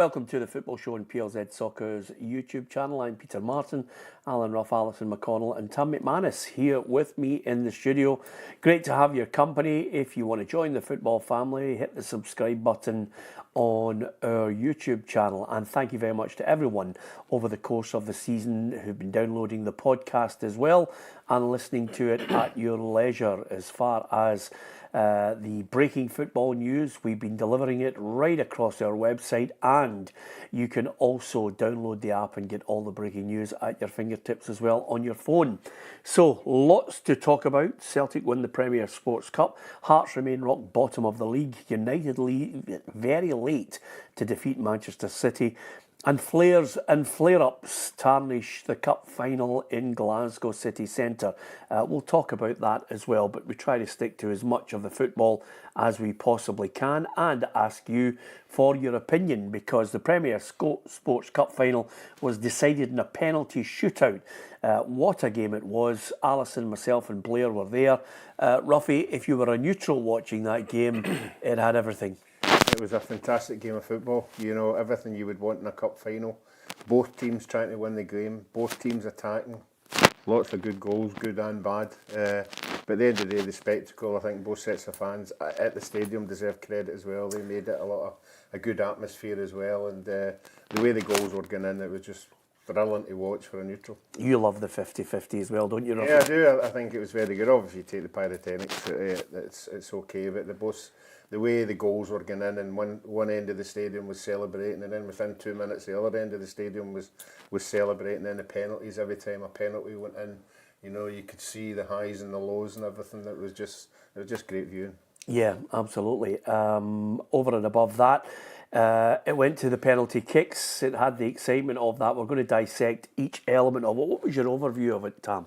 Welcome to the Football Show on PLZ Soccer's YouTube channel. I'm Peter Martin, Alan Ruff, Alison McConnell and Tam McManus here with me in the studio. Great to have your company. If you want to join the football family, hit the subscribe button on our YouTube channel. And thank you very much to everyone over the course of the season who've been downloading the podcast as well and listening to it at your leisure. As far as the breaking football news, we've been delivering it right across our website, and you can also download the app and get all the breaking news at your fingertips as well on your phone. So lots to talk about. Celtic win the Premier Sports Cup. Hearts remain rock bottom of the league. United very late to defeat Manchester City. And flares and flare-ups tarnish the cup final in Glasgow city centre. We'll talk about that as well, but we try to stick to as much of the football as we possibly can and ask you for your opinion, because the Premier Sports Cup final was decided in a penalty shootout. What a game it was. Alison, myself and Blair were there. Ruffy, if you were a neutral watching that game, it had everything. It was a fantastic game of football. You know, everything you would want in a cup final. Both teams trying to win the game. Both teams attacking. Lots of good goals, good and bad. But at the end of the day, the spectacle, I think both sets of fans at the stadium deserve credit as well. They made it a good atmosphere as well. And the way the goals were going in, it was just thrilling to watch for a neutral. You love the 50-50 as well, don't you, Ruffy? Yeah, I do. I think it was very good. Obviously, you take the pyrotechnics, it's okay. But the way the goals were going in, and one end of the stadium was celebrating, and then within 2 minutes the other end of the stadium was celebrating. And the penalties, every time a penalty went in, you know, you could see the highs and the lows and everything. It was just great viewing. Yeah, absolutely. Over and above that, it went to the penalty kicks. It had the excitement of that. We're going to dissect each element of it. What was your overview of it, Tam?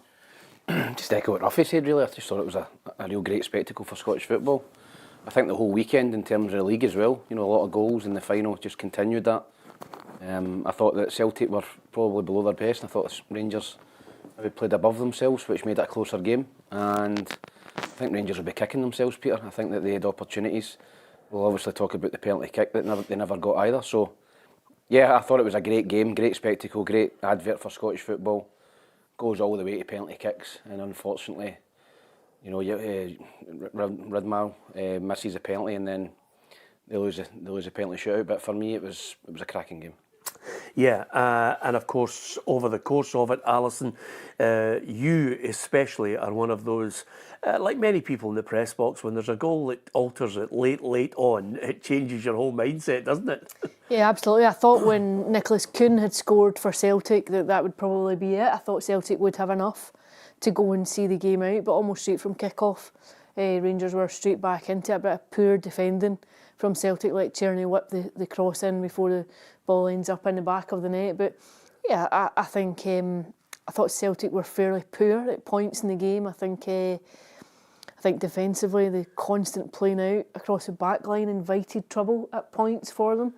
Just echo what Ruffy said, really. I just thought it was a real great spectacle for Scottish football. I think the whole weekend in terms of the league as well, you know, a lot of goals in the final just continued that. I thought that Celtic were probably below their best. I thought Rangers maybe played above themselves, which made it a closer game. And I think Rangers will be kicking themselves, Peter. I think that they had opportunities. We'll obviously talk about the penalty kick that they never got either. So, yeah, I thought it was a great game, great spectacle, great advert for Scottish football. Goes all the way to penalty kicks, and unfortunately, you know, Ridmal misses a penalty, and then they lose a penalty shootout. But for me, it was a cracking game. Yeah, and of course, over the course of it, Alison, you especially are one of those, like many people in the press box, when there's a goal that alters it late on, it changes your whole mindset, doesn't it? Yeah, absolutely. I thought when Nicholas Kuhn had scored for Celtic that would probably be it. I thought Celtic would have enough to go and see the game out, but almost straight from kick-off, Rangers were straight back into it. A bit of poor defending from Celtic, like Tierney whipped the cross in before the ball ends up in the back of the net. But yeah, I think I thought Celtic were fairly poor at points in the game. I think defensively the constant playing out across the back line invited trouble at points for them.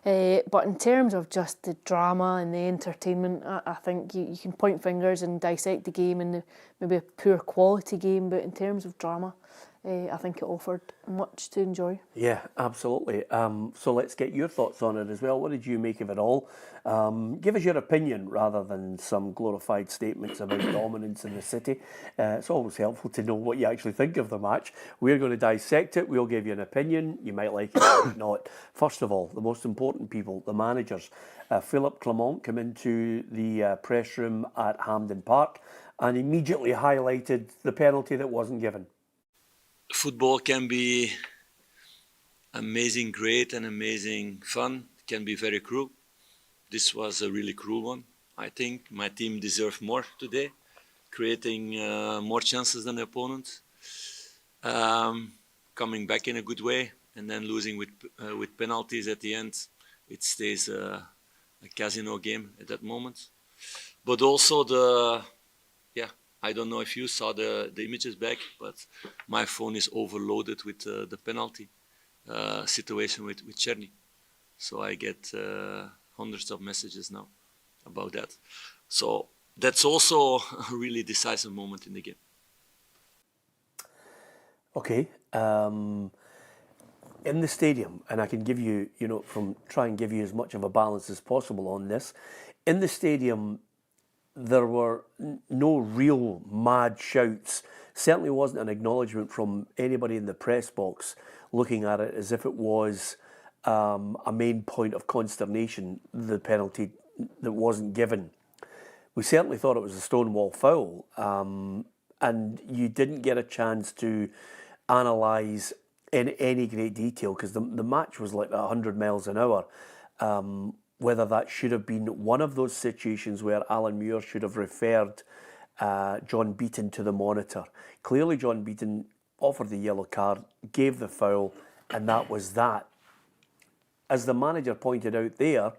But in terms of just the drama and the entertainment, I think you can point fingers and dissect the game and maybe a poor quality game, but in terms of drama, I think it offered much to enjoy. Yeah, absolutely. So let's get your thoughts on it as well. What did you make of it all? Give us your opinion rather than some glorified statements about dominance in the city. It's always helpful to know what you actually think of the match. We're going to dissect it. We'll give you an opinion. You might like it, you might not. First of all, the most important people, the managers. Philippe Clement came into the press room at Hampden Park and immediately highlighted the penalty that wasn't given. Football can be amazing, great and amazing fun. It can be very cruel. This was a really cruel one. I think my team deserved more today, creating more chances than the opponent, coming back in a good way, and then losing with penalties at the end. It stays a casino game at that moment. But also I don't know if you saw the images back, but my phone is overloaded with the penalty situation with Cherny. So I get hundreds of messages now about that. So that's also a really decisive moment in the game. Okay. in the stadium, and I can give you, try and give you as much of a balance as possible on this. In the stadium, there were no real mad shouts. Certainly wasn't an acknowledgement from anybody in the press box looking at it as if it was a main point of consternation, the penalty that wasn't given. We certainly thought it was a Stonewall foul, and you didn't get a chance to analyse in any great detail because the match was like 100 miles an hour. Whether that should have been one of those situations where Alan Muir should have referred John Beaton to the monitor. Clearly John Beaton offered the yellow card, gave the foul, and that was that. As the manager pointed out there,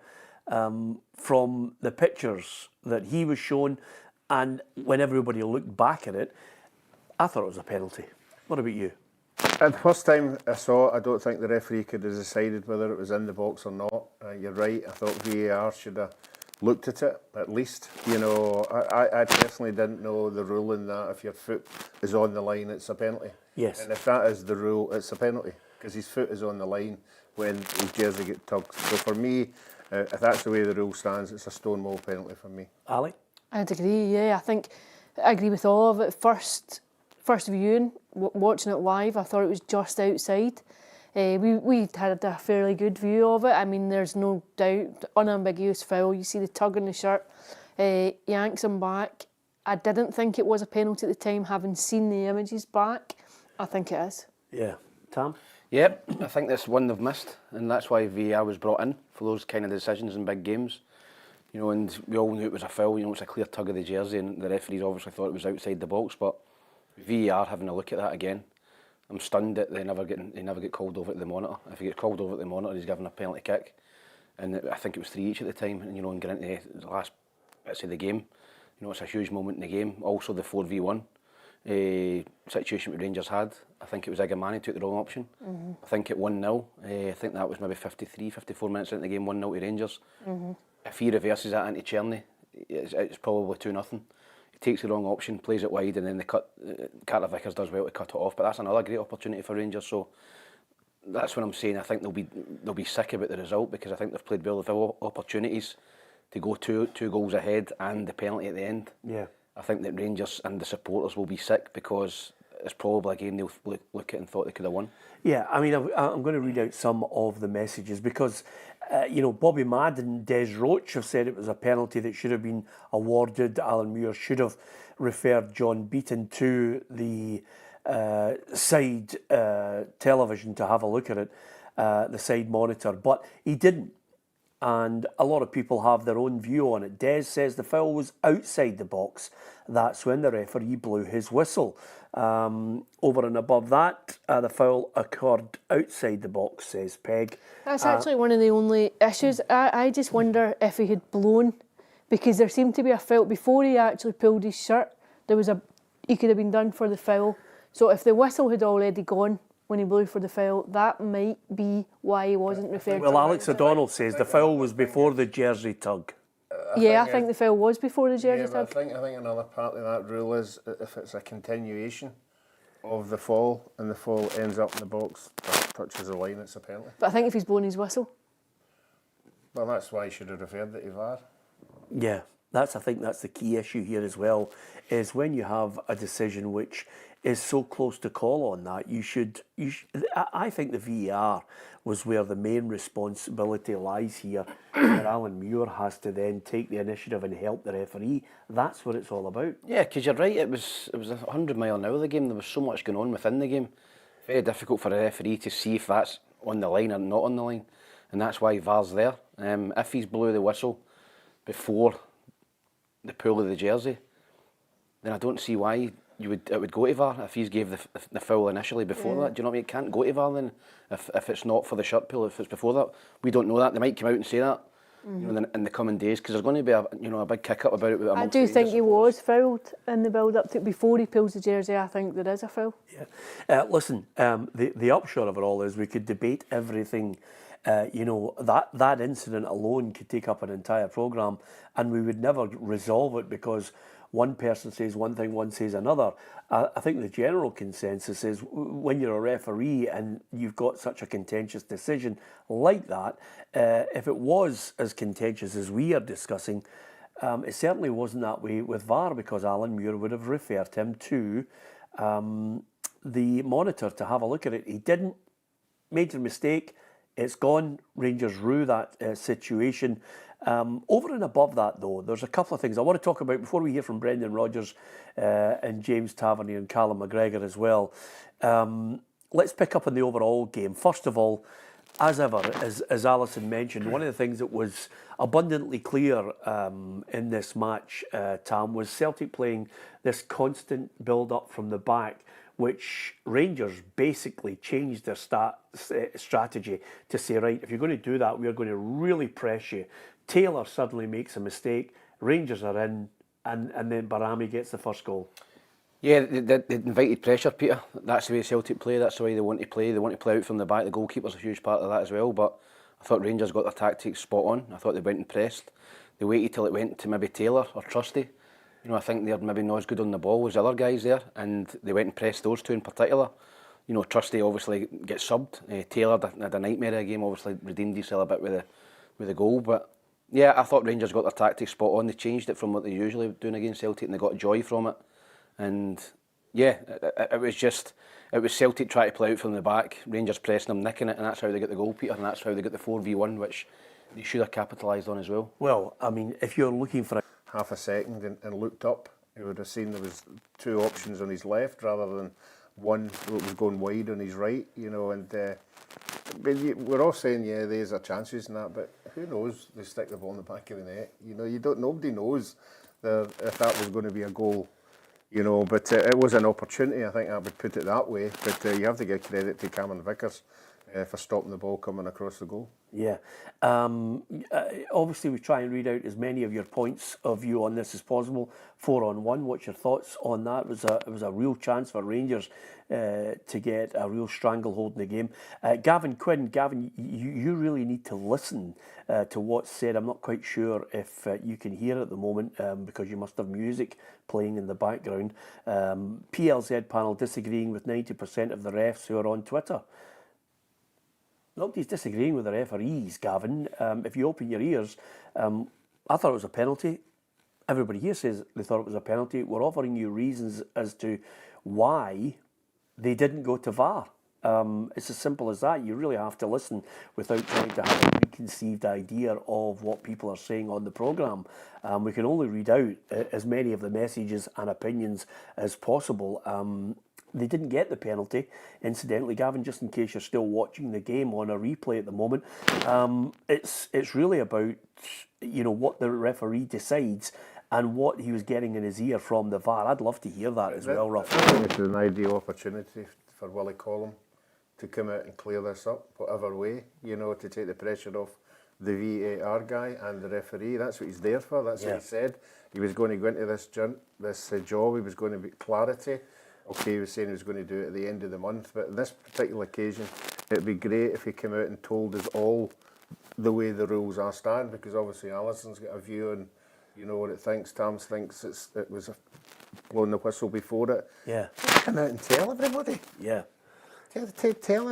from the pictures that he was shown and when everybody looked back at it, I thought it was a penalty. What about you? At the first time I saw it, I don't think the referee could have decided whether it was in the box or not. You're right, I thought VAR should have looked at it, at least. I personally didn't know the rule in that if your foot is on the line, it's a penalty. Yes. And if that is the rule, it's a penalty, because his foot is on the line when his jersey gets tugged. So for me, if that's the way the rule stands, it's a Stonewall penalty for me. Ali? I'd agree, yeah. I agree with all of it. First viewing, watching it live, I thought it was just outside. We had a fairly good view of it. I mean, there's no doubt, unambiguous foul. You see the tug on the shirt, yanks him back. I didn't think it was a penalty at the time, having seen the images back. I think it is. Yeah. Tam? Yep, I think that's one they've missed, and that's why VAR was brought in for those kind of decisions in big games. And we all knew it was a foul. It's a clear tug of the jersey, and the referees obviously thought it was outside the box. But VAR having a look at that again, I'm stunned that they never get called over at the monitor. If he gets called over at the monitor, he's given a penalty kick, and I think it was 3 each at the time. And and getting into the last bits of the game, it's a huge moment in the game. Also the 4v1 situation that Rangers had. I think it was Igamani took the wrong option. Mm-hmm. I think at 1-0, I think that was maybe 54 minutes into the game, 1-0 to Rangers. Mm-hmm. If he reverses that into Czerny, it's probably 2-0. He takes the wrong option, plays it wide, and then Carter Vickers does well to cut it off. But that's another great opportunity for Rangers. So that's what I'm saying. I think they'll be sick about the result, because I think they've played well. They've had opportunities to go two goals ahead and the penalty at the end. Yeah. I think that Rangers and the supporters will be sick, because it's probably a game they'll look at and thought they could have won. Yeah, I mean, I'm going to read out some of the messages because, Bobby Madden and Des Roach have said it was a penalty that should have been awarded. Alan Muir should have referred John Beaton to the side television to have a look at it, the side monitor, but he didn't. And a lot of people have their own view on it. Des says the foul was outside the box. That's when the referee blew his whistle. Over and above that, the foul occurred outside the box, says Peg. That's actually one of the only issues. I just wonder if he had blown, because there seemed to be a foul before he actually pulled his shirt. He could have been done for the foul. So if the whistle had already gone when he blew for the foul, that might be why he wasn't referred to. Well, Alex O'Donnell says the foul was before the jersey tug. I think the foul was before the jersey tug. I think another part of that rule is if it's a continuation of the fall and the fall ends up in the box, touches the line, it's a penalty. But I think if he's blown his whistle. Well, that's why he should have referred it to VAR. Yeah, I think that's the key issue here as well, is when you have a decision which is so close to call on that, I think the VAR was where the main responsibility lies here, where Alan Muir has to then take the initiative and help the referee. That's what it's all about. Yeah, because you're right, it was 100 mile an hour, the game. There was so much going on within the game. Very difficult for a referee to see if that's on the line or not on the line, and that's why VAR's there. If he's blew the whistle before the pull of the jersey, then I don't see why it would go to VAR if he's gave the foul initially before that. Do you know what I mean? It can't go to VAR then if it's not for the shirt pull, if it's before that. We don't know that. They might come out and say that in the coming days, because there's going to be a big kick up about it. I do think he was fouled in the build up to before he pulls the jersey. I think there is a foul. Yeah. Listen, the upshot of it all is we could debate everything. That incident alone could take up an entire programme, and we would never resolve it, because one person says one thing, one says another. I think the general consensus is when you're a referee and you've got such a contentious decision like that, if it was as contentious as we are discussing, it certainly wasn't that way with VAR, because Alan Muir would have referred him to the monitor to have a look at it. He didn't. Major mistake. It's gone. Rangers rue that situation. Over and above that, though, there's a couple of things I want to talk about before we hear from Brendan Rodgers and James Tavernier and Callum McGregor as well. Let's pick up on the overall game. First of all, as ever, as Alison mentioned, one of the things that was abundantly clear in this match, Tam, was Celtic playing this constant build-up from the back, which Rangers basically changed their strategy to say, right, if you're going to do that, we're going to really press you. Taylor suddenly makes a mistake, Rangers are in, and then Barami gets the first goal. Yeah, they invited pressure, Peter. That's the way Celtic play, that's the way they want to play. They want to play out from the back. The goalkeeper's a huge part of that as well, but I thought Rangers got their tactics spot on. I thought they went and pressed. They waited till it went to maybe Taylor or Trusty. You know, I think they're maybe not as good on the ball as the other guys there, and they went and pressed those two in particular. You know, Trusty obviously gets subbed. Taylor had a nightmare of a game, obviously redeemed himself a bit with the goal. But yeah, I thought Rangers got their tactics spot on. They changed it from what they usually doing against Celtic, and they got joy from it. And yeah, it was Celtic trying to play out from the back, Rangers pressing them, nicking it, and that's how they get the goal, Peter, and that's how they get the 4v1, which they should have capitalised on as well. Well, I mean, if you're looking for half a second and looked up, he would have seen there was two options on his left rather than one that was going wide on his right, you know, and but we're all saying, yeah, there's a chances and that, but who knows, they stick the ball in the back of the net, you know, nobody knows if that was going to be a goal, you know, but it was an opportunity, I think I would put it that way, but you have to give credit to Cameron Vickers for stopping the ball coming across the goal. Yeah. Obviously, we try and read out as many of your points of view on this as possible. 4-on-1, what's your thoughts on that? It was a real chance for Rangers to get a real stranglehold in the game. Gavin Quinn, you really need to listen to what's said. I'm not quite sure if you can hear at the moment because you must have music playing in the background. PLZ panel disagreeing with 90% of the refs who are on Twitter. Nobody's disagreeing with the referees, Gavin. If you open your ears, I thought it was a penalty. Everybody here says they thought it was a penalty. We're offering you reasons as to why they didn't go to VAR. It's as simple as that. You really have to listen without trying to have a preconceived idea of what people are saying on the programme. We can only read out as many of the messages and opinions as possible. They didn't get the penalty. Incidentally, Gavin, just in case you're still watching the game on a replay at the moment, it's really about, you know, what the referee decides and what he was getting in his ear from the VAR. I'd love to hear that as well, Ruff. I think it's an ideal opportunity for Willie Collum to come out and clear this up, whatever way, you know, to take the pressure off the VAR guy and the referee. That's what he's there for. That's what he said. He was going to go into this job. He was going to be clarity. Okay, he was saying he was going to do it at the end of the month, but on this particular occasion, it'd be great if he came out and told us all the way the rules are stand, because obviously Alison's got a view on, you know, what it thinks. Tam thinks it was blowing the whistle before it. Yeah. Come out and tell everybody. Yeah. Tell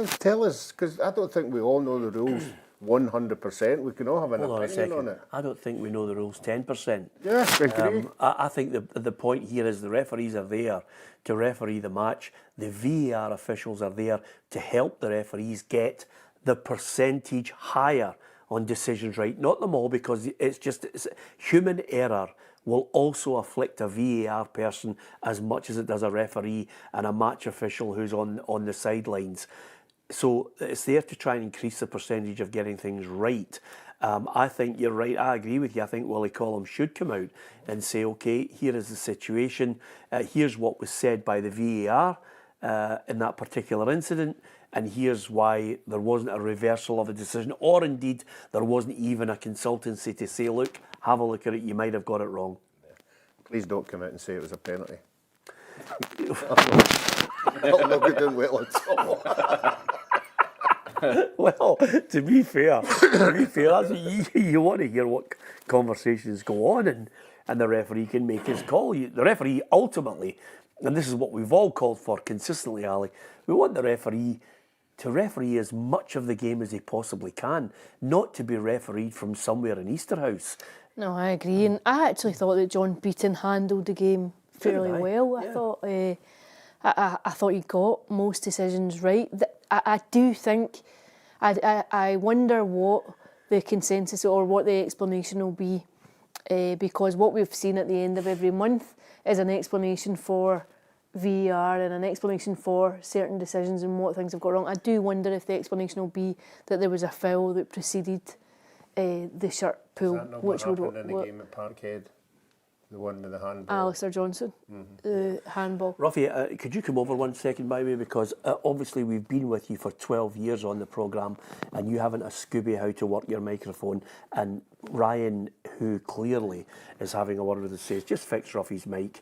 us, because I don't think we all know the rules 100%. We can all have an opinion on it. I don't think we know the rules 10%. Yeah, agree. I think the point here is the referees are there to referee the match. The VAR officials are there to help the referees get the percentage higher on decisions right. Not them all, because it's human error will also afflict a VAR person as much as it does a referee and a match official who's on the sidelines. So it's there to try and increase the percentage of getting things right. I think you're right. I agree with you. I think Willie Collum should come out and say, okay, here is the situation. Here's what was said by the VAR in that particular incident. And here's why there wasn't a reversal of a decision, or indeed there wasn't even a consultancy to say, look, have a look at it, you might have got it wrong. Please don't come out and say it was a penalty. I'll not be doing well at all. Well, to be fair, that's what you want to hear what conversations go on, and the referee can make his call. The referee ultimately, and this is what we've all called for consistently, Ali, we want the referee to referee as much of the game as he possibly can, not to be refereed from somewhere in Easterhouse. No, I agree, and I actually thought that John Beaton handled the game fairly well. I thought he got most decisions right. I do think, I wonder what the consensus or what the explanation will be, because what we've seen at the end of every month is an explanation for VAR and an explanation for certain decisions and what things have got wrong. I do wonder if the explanation will be that there was a foul that preceded the shirt pull, Is that not which what would happened in the game at Parkhead? The one with the handball? Alistair Johnson, the handball. Ruffy, could you come over 1 second by me, because obviously we've been with you for 12 years on the programme and you haven't a Scooby how to work your microphone, and Ryan, who clearly is having a word with us, says just fix Ruffy's mic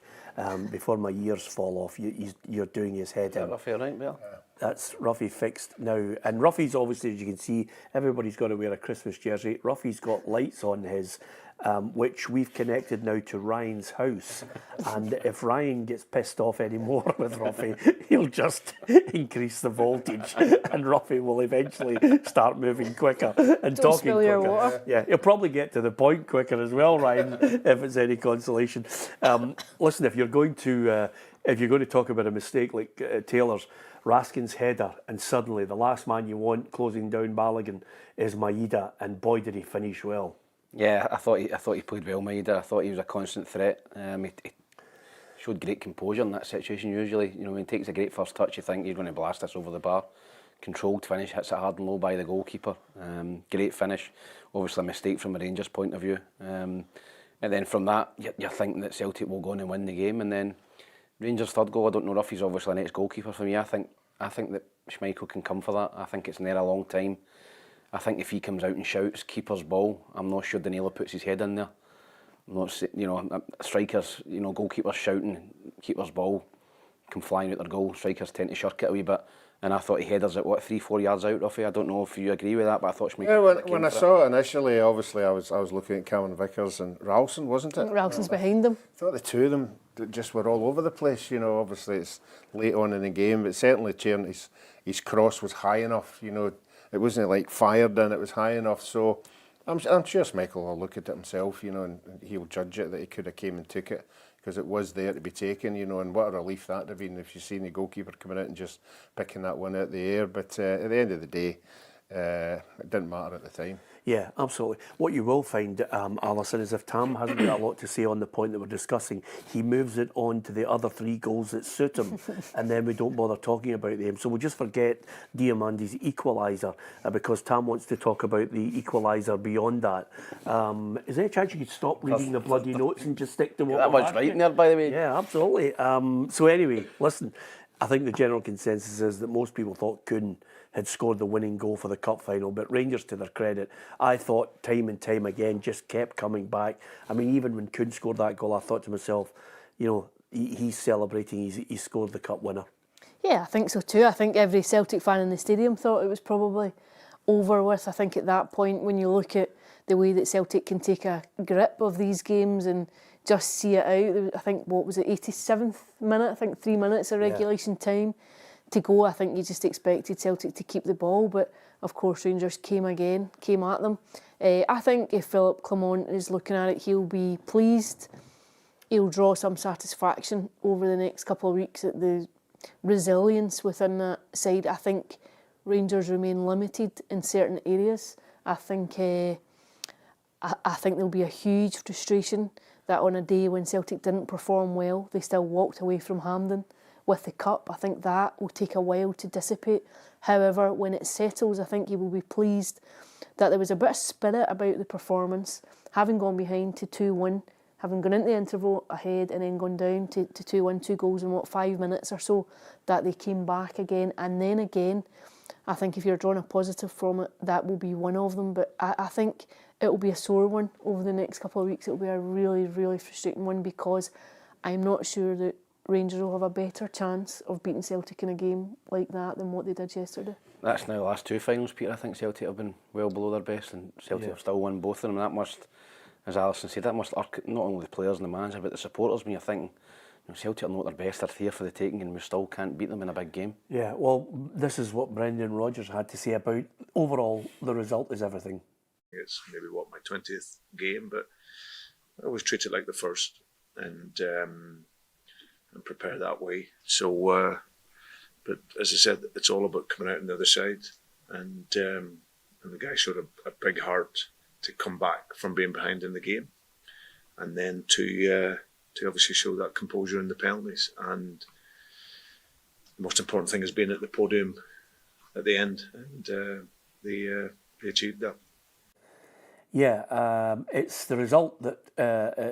before my ears fall off. You're doing his head in. Ruffy, all right, Bill? That's Ruffy fixed now. And Ruffy's obviously, as you can see, everybody's got to wear a Christmas jersey. Ruffy's got lights on his, which we've connected now to Ryan's house. And if Ryan gets pissed off anymore with Ruffy, he'll just increase the voltage and Ruffy will eventually start moving quicker and Don't talking spill your quicker. water. Yeah, he'll probably get to the point quicker as well, Ryan, if it's any consolation. Listen, if you're going to talk about a mistake like Taylor's, Raskin's header, and suddenly the last man you want closing down Balogun is Maeda, and boy did he finish well. Yeah, I thought he played well, Maeda. I thought he was a constant threat. He showed great composure in that situation. Usually, when he takes a great first touch, you think he's going to blast this over the bar. Controlled finish, hits it hard and low by the goalkeeper. Great finish. Obviously a mistake from a Rangers point of view. And then from that, you're thinking that Celtic will go on and win the game. And then Rangers' third goal, I don't know, Ruffy's obviously an ex-goalkeeper for me. I think that Schmeichel can come for that. I think it's in there a long time. I think if he comes out and shouts keeper's ball, I'm not sure Danilo puts his head in there. I'm not, strikers, goalkeepers shouting keeper's ball, come flying out their goal. Strikers tend to shirk it a wee bit. And I thought he headers it 3-4 yards out, Ruffy. I don't know if you agree with that, but I thought Schmeichel. Yeah, when I saw it initially, obviously I was looking at Calvin Vickers and Ralston, wasn't it? I think Ralston's behind them. I thought the two of them just were all over the place. Obviously it's late on in the game, but certainly Tierney's his cross was high enough. It wasn't like fired in; it was high enough. So I'm sure Schmeichel will look at it himself, and he'll judge it that he could have came and took it, because it was there to be taken, and what a relief that'd have been if you seen the goalkeeper coming out and just picking that one out of the air. But at the end of the day, it didn't matter at the time. Yeah, absolutely. What you will find, Alison, is if Tam hasn't got a lot to say on the point that we're discussing, he moves it on to the other three goals that suit him, and then we don't bother talking about them. So we'll just forget Diamandi's equaliser because Tam wants to talk about the equaliser beyond that. Is there a chance you could stop reading the bloody notes and just stick to what That much right in there, by the way. Yeah, absolutely. So anyway, listen, I think the general consensus is that most people thought Kuhn had scored the winning goal for the cup final, but Rangers, to their credit, I thought time and time again just kept coming back. I mean, even when Kuhn scored that goal, I thought to myself, he's celebrating, he's scored the cup winner. Yeah, I think so too. I think every Celtic fan in the stadium thought it was probably over with. I think at that point, when you look at the way that Celtic can take a grip of these games and just see it out, I think, 87th minute? I think 3 minutes of regulation time to go. I think you just expected Celtic to keep the ball, but of course Rangers came at them. I think if Philip Clement is looking at it, he'll be pleased. He'll draw some satisfaction over the next couple of weeks at the resilience within that side. I think Rangers remain limited in certain areas. I think there'll be a huge frustration that on a day when Celtic didn't perform well, they still walked away from Hampden with the cup. I think that will take a while to dissipate. However, when it settles, I think you will be pleased that there was a bit of spirit about the performance, having gone behind to 2-1, having gone into the interval ahead and then gone down to 2-1, 2 goals in 5 minutes or so, that they came back again. And then again, I think if you're drawing a positive from it, that will be one of them. But I think it will be a sore one over the next couple of weeks. It will be a really, really frustrating one, because I'm not sure that Rangers will have a better chance of beating Celtic in a game like that than what they did yesterday. That's now the last two finals, Peter. I think Celtic have been well below their best, and Celtic have still won both of them. That must as Alison said, that must irk not only the players and the manager, but the supporters when you're thinking, Celtic are not their best, they're here for the taking, and we still can't beat them in a big game. Yeah, well, this is what Brendan Rodgers had to say about overall the result is everything. It's maybe my 20th game, but I always treat it like the first and prepare that way. So, but as I said, it's all about coming out on the other side, and the guy showed a big heart to come back from being behind in the game, and then to obviously show that composure in the penalties. And the most important thing is being at the podium at the end, and they achieved that. Yeah, it's the result that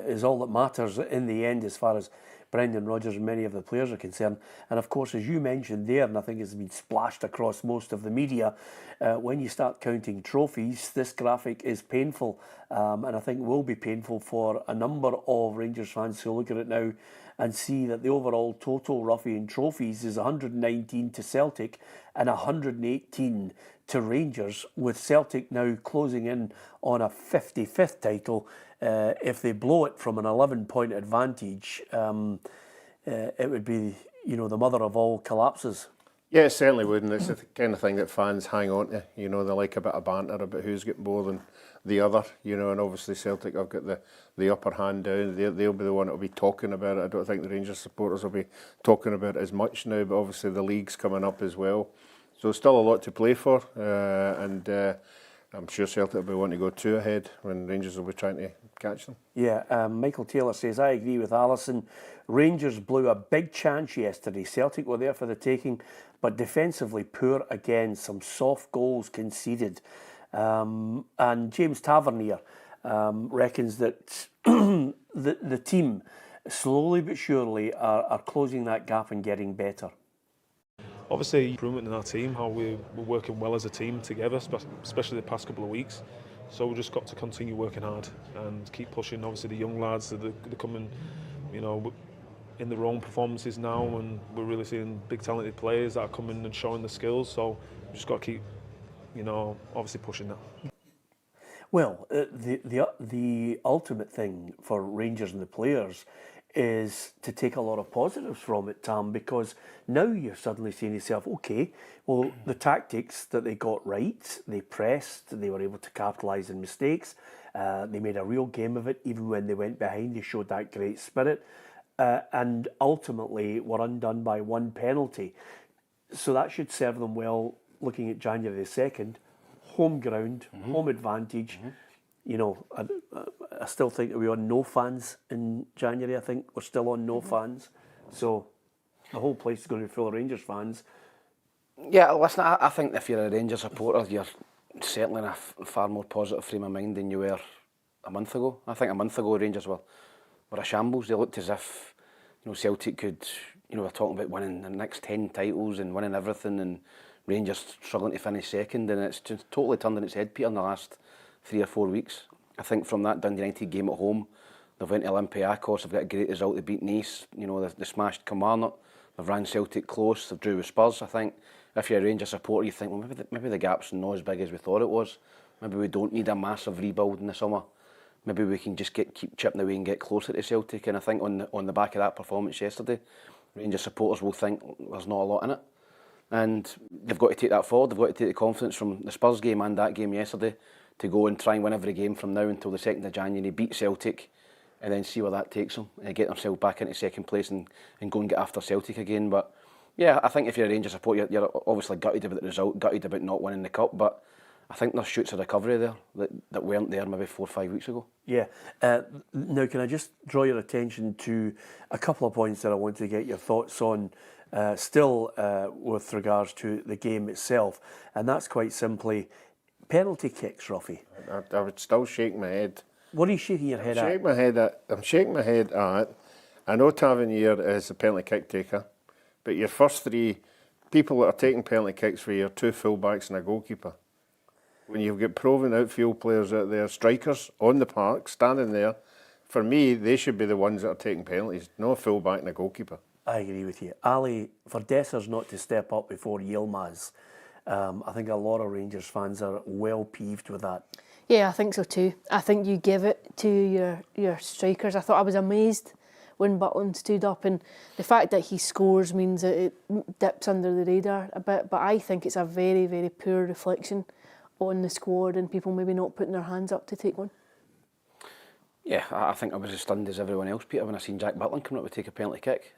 is all that matters in the end as far as Brendan Rodgers and many of the players are concerned. And of course, as you mentioned there, and I think it's been splashed across most of the media, when you start counting trophies, this graphic is painful, and I think will be painful for a number of Rangers fans who look at it now and see that the overall total roughly in trophies is 119 to Celtic and 118 to Rangers, with Celtic now closing in on a 55th title. If they blow it from an 11-point advantage, it would be, the mother of all collapses. Yeah, it certainly would, and it's the kind of thing that fans hang on to. They like a bit of banter about who's got more than the other, and obviously Celtic have got the upper hand down. They'll be the one that will be talking about it. I don't think the Rangers supporters will be talking about it as much now, but obviously the league's coming up as well. So still a lot to play for, and I'm sure Celtic will be wanting to go 2 ahead when Rangers will be trying to catch them. Yeah, Michael Taylor says, I agree with Alison. Rangers blew a big chance yesterday. Celtic were there for the taking, but defensively poor again. Some soft goals conceded. And James Tavernier reckons that the team, slowly but surely, are closing that gap and getting better. Obviously, improvement in our team, how we're working well as a team together, especially the past couple of weeks. So we've just got to continue working hard and keep pushing. Obviously, the young lads they're coming, in their own performances now, and we're really seeing big talented players that are coming and showing the skills. So we've just got to keep, obviously pushing that. Well, the ultimate thing for Rangers and the players is to take a lot of positives from it, Tam, because now you're suddenly saying to yourself, okay, well, the tactics that they got right, they pressed, they were able to capitalise on mistakes, they made a real game of it, even when they went behind, they showed that great spirit, and ultimately were undone by 1 penalty. So that should serve them well looking at January the 2nd, home ground, home advantage. I still think we're on no fans in January. I think we're still on no fans. So the whole place is going to be full of Rangers fans. Yeah, listen, I think if you're a Rangers supporter, you're certainly in a far more positive frame of mind than you were a month ago. I think a month ago Rangers were a shambles. They looked as if Celtic could, we're talking about winning the next 10 titles and winning everything, and Rangers struggling to finish second, and it's just totally turned on its head, Peter, in the last 3 or 4 weeks. I think from that Dundee United game at home, they've went to Olympiacos, they've got a great result, they beat Nice, they smashed Kilmarnock, they've ran Celtic close, they've drew with Spurs. I think if you're a Rangers supporter, you think, well, maybe the gap's not as big as we thought it was. Maybe we don't need a massive rebuild in the summer. Maybe we can just keep chipping away and get closer to Celtic. And I think on the back of that performance yesterday, Rangers supporters will think there's not a lot in it. And they've got to take that forward. They've got to take the confidence from the Spurs game and that game yesterday to go and try and win every game from now until the 2nd of January, beat Celtic, and then see where that takes them, and get themselves back into second place and go and get after Celtic again. But yeah, I think if you're a Rangers supporter, you're obviously gutted about the result, gutted about not winning the cup, but I think there's shoots of recovery there that weren't there maybe 4 or 5 weeks ago. Yeah. Now, can I just draw your attention to a couple of points that I want to get your thoughts on, still with regards to the game itself, and that's quite simply penalty kicks, Ruffy. I would still shake my head. What are you shaking your head at? I'm shaking my head at, I know Tavernier is a penalty kick taker, but your first 3 people that are taking penalty kicks for your 2 full-backs and a goalkeeper. When you've got proven outfield players out there, strikers on the park, standing there, for me, they should be the ones that are taking penalties, no a full-back and a goalkeeper. I agree with you. Ali, for Dessers not to step up before Yilmaz, I think a lot of Rangers fans are well peeved with that. Yeah, I think so too. I think you give it to your strikers. I was amazed when Butland stood up, and the fact that he scores means that it dips under the radar a bit, but I think it's a very, very poor reflection on the squad and people maybe not putting their hands up to take one. Yeah, I think I was as stunned as everyone else, Peter, when I seen Jack Butland coming up to take a penalty kick.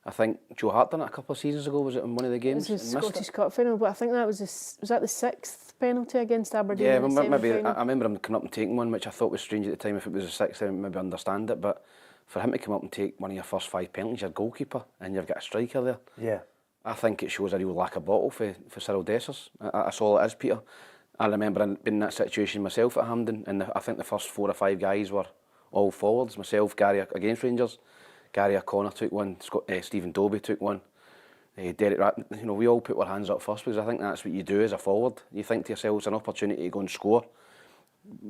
I think Joe Hart done it a couple of seasons ago, was it in one of the games? It was the Scottish Cup final, but I think that was that the 6th penalty against Aberdeen? Yeah, in the maybe semi-final? I remember him coming up and taking one, which I thought was strange at the time. If it was a 6th, I maybe understand it, but for him to come up and take one of your first 5 penalties, your goalkeeper, and you've got a striker there. Yeah. I think it shows a real lack of bottle for Cyriel Dessers. That's all it is, Peter. I remember being in that situation myself at Hampden, and I think the first 4 or 5 guys were all forwards. Myself, Gary against Rangers, Gary O'Connor took one, Stephen Dobie took one, Derek we all put our hands up first because I think that's what you do as a forward. You think to yourself, it's an opportunity to go and score.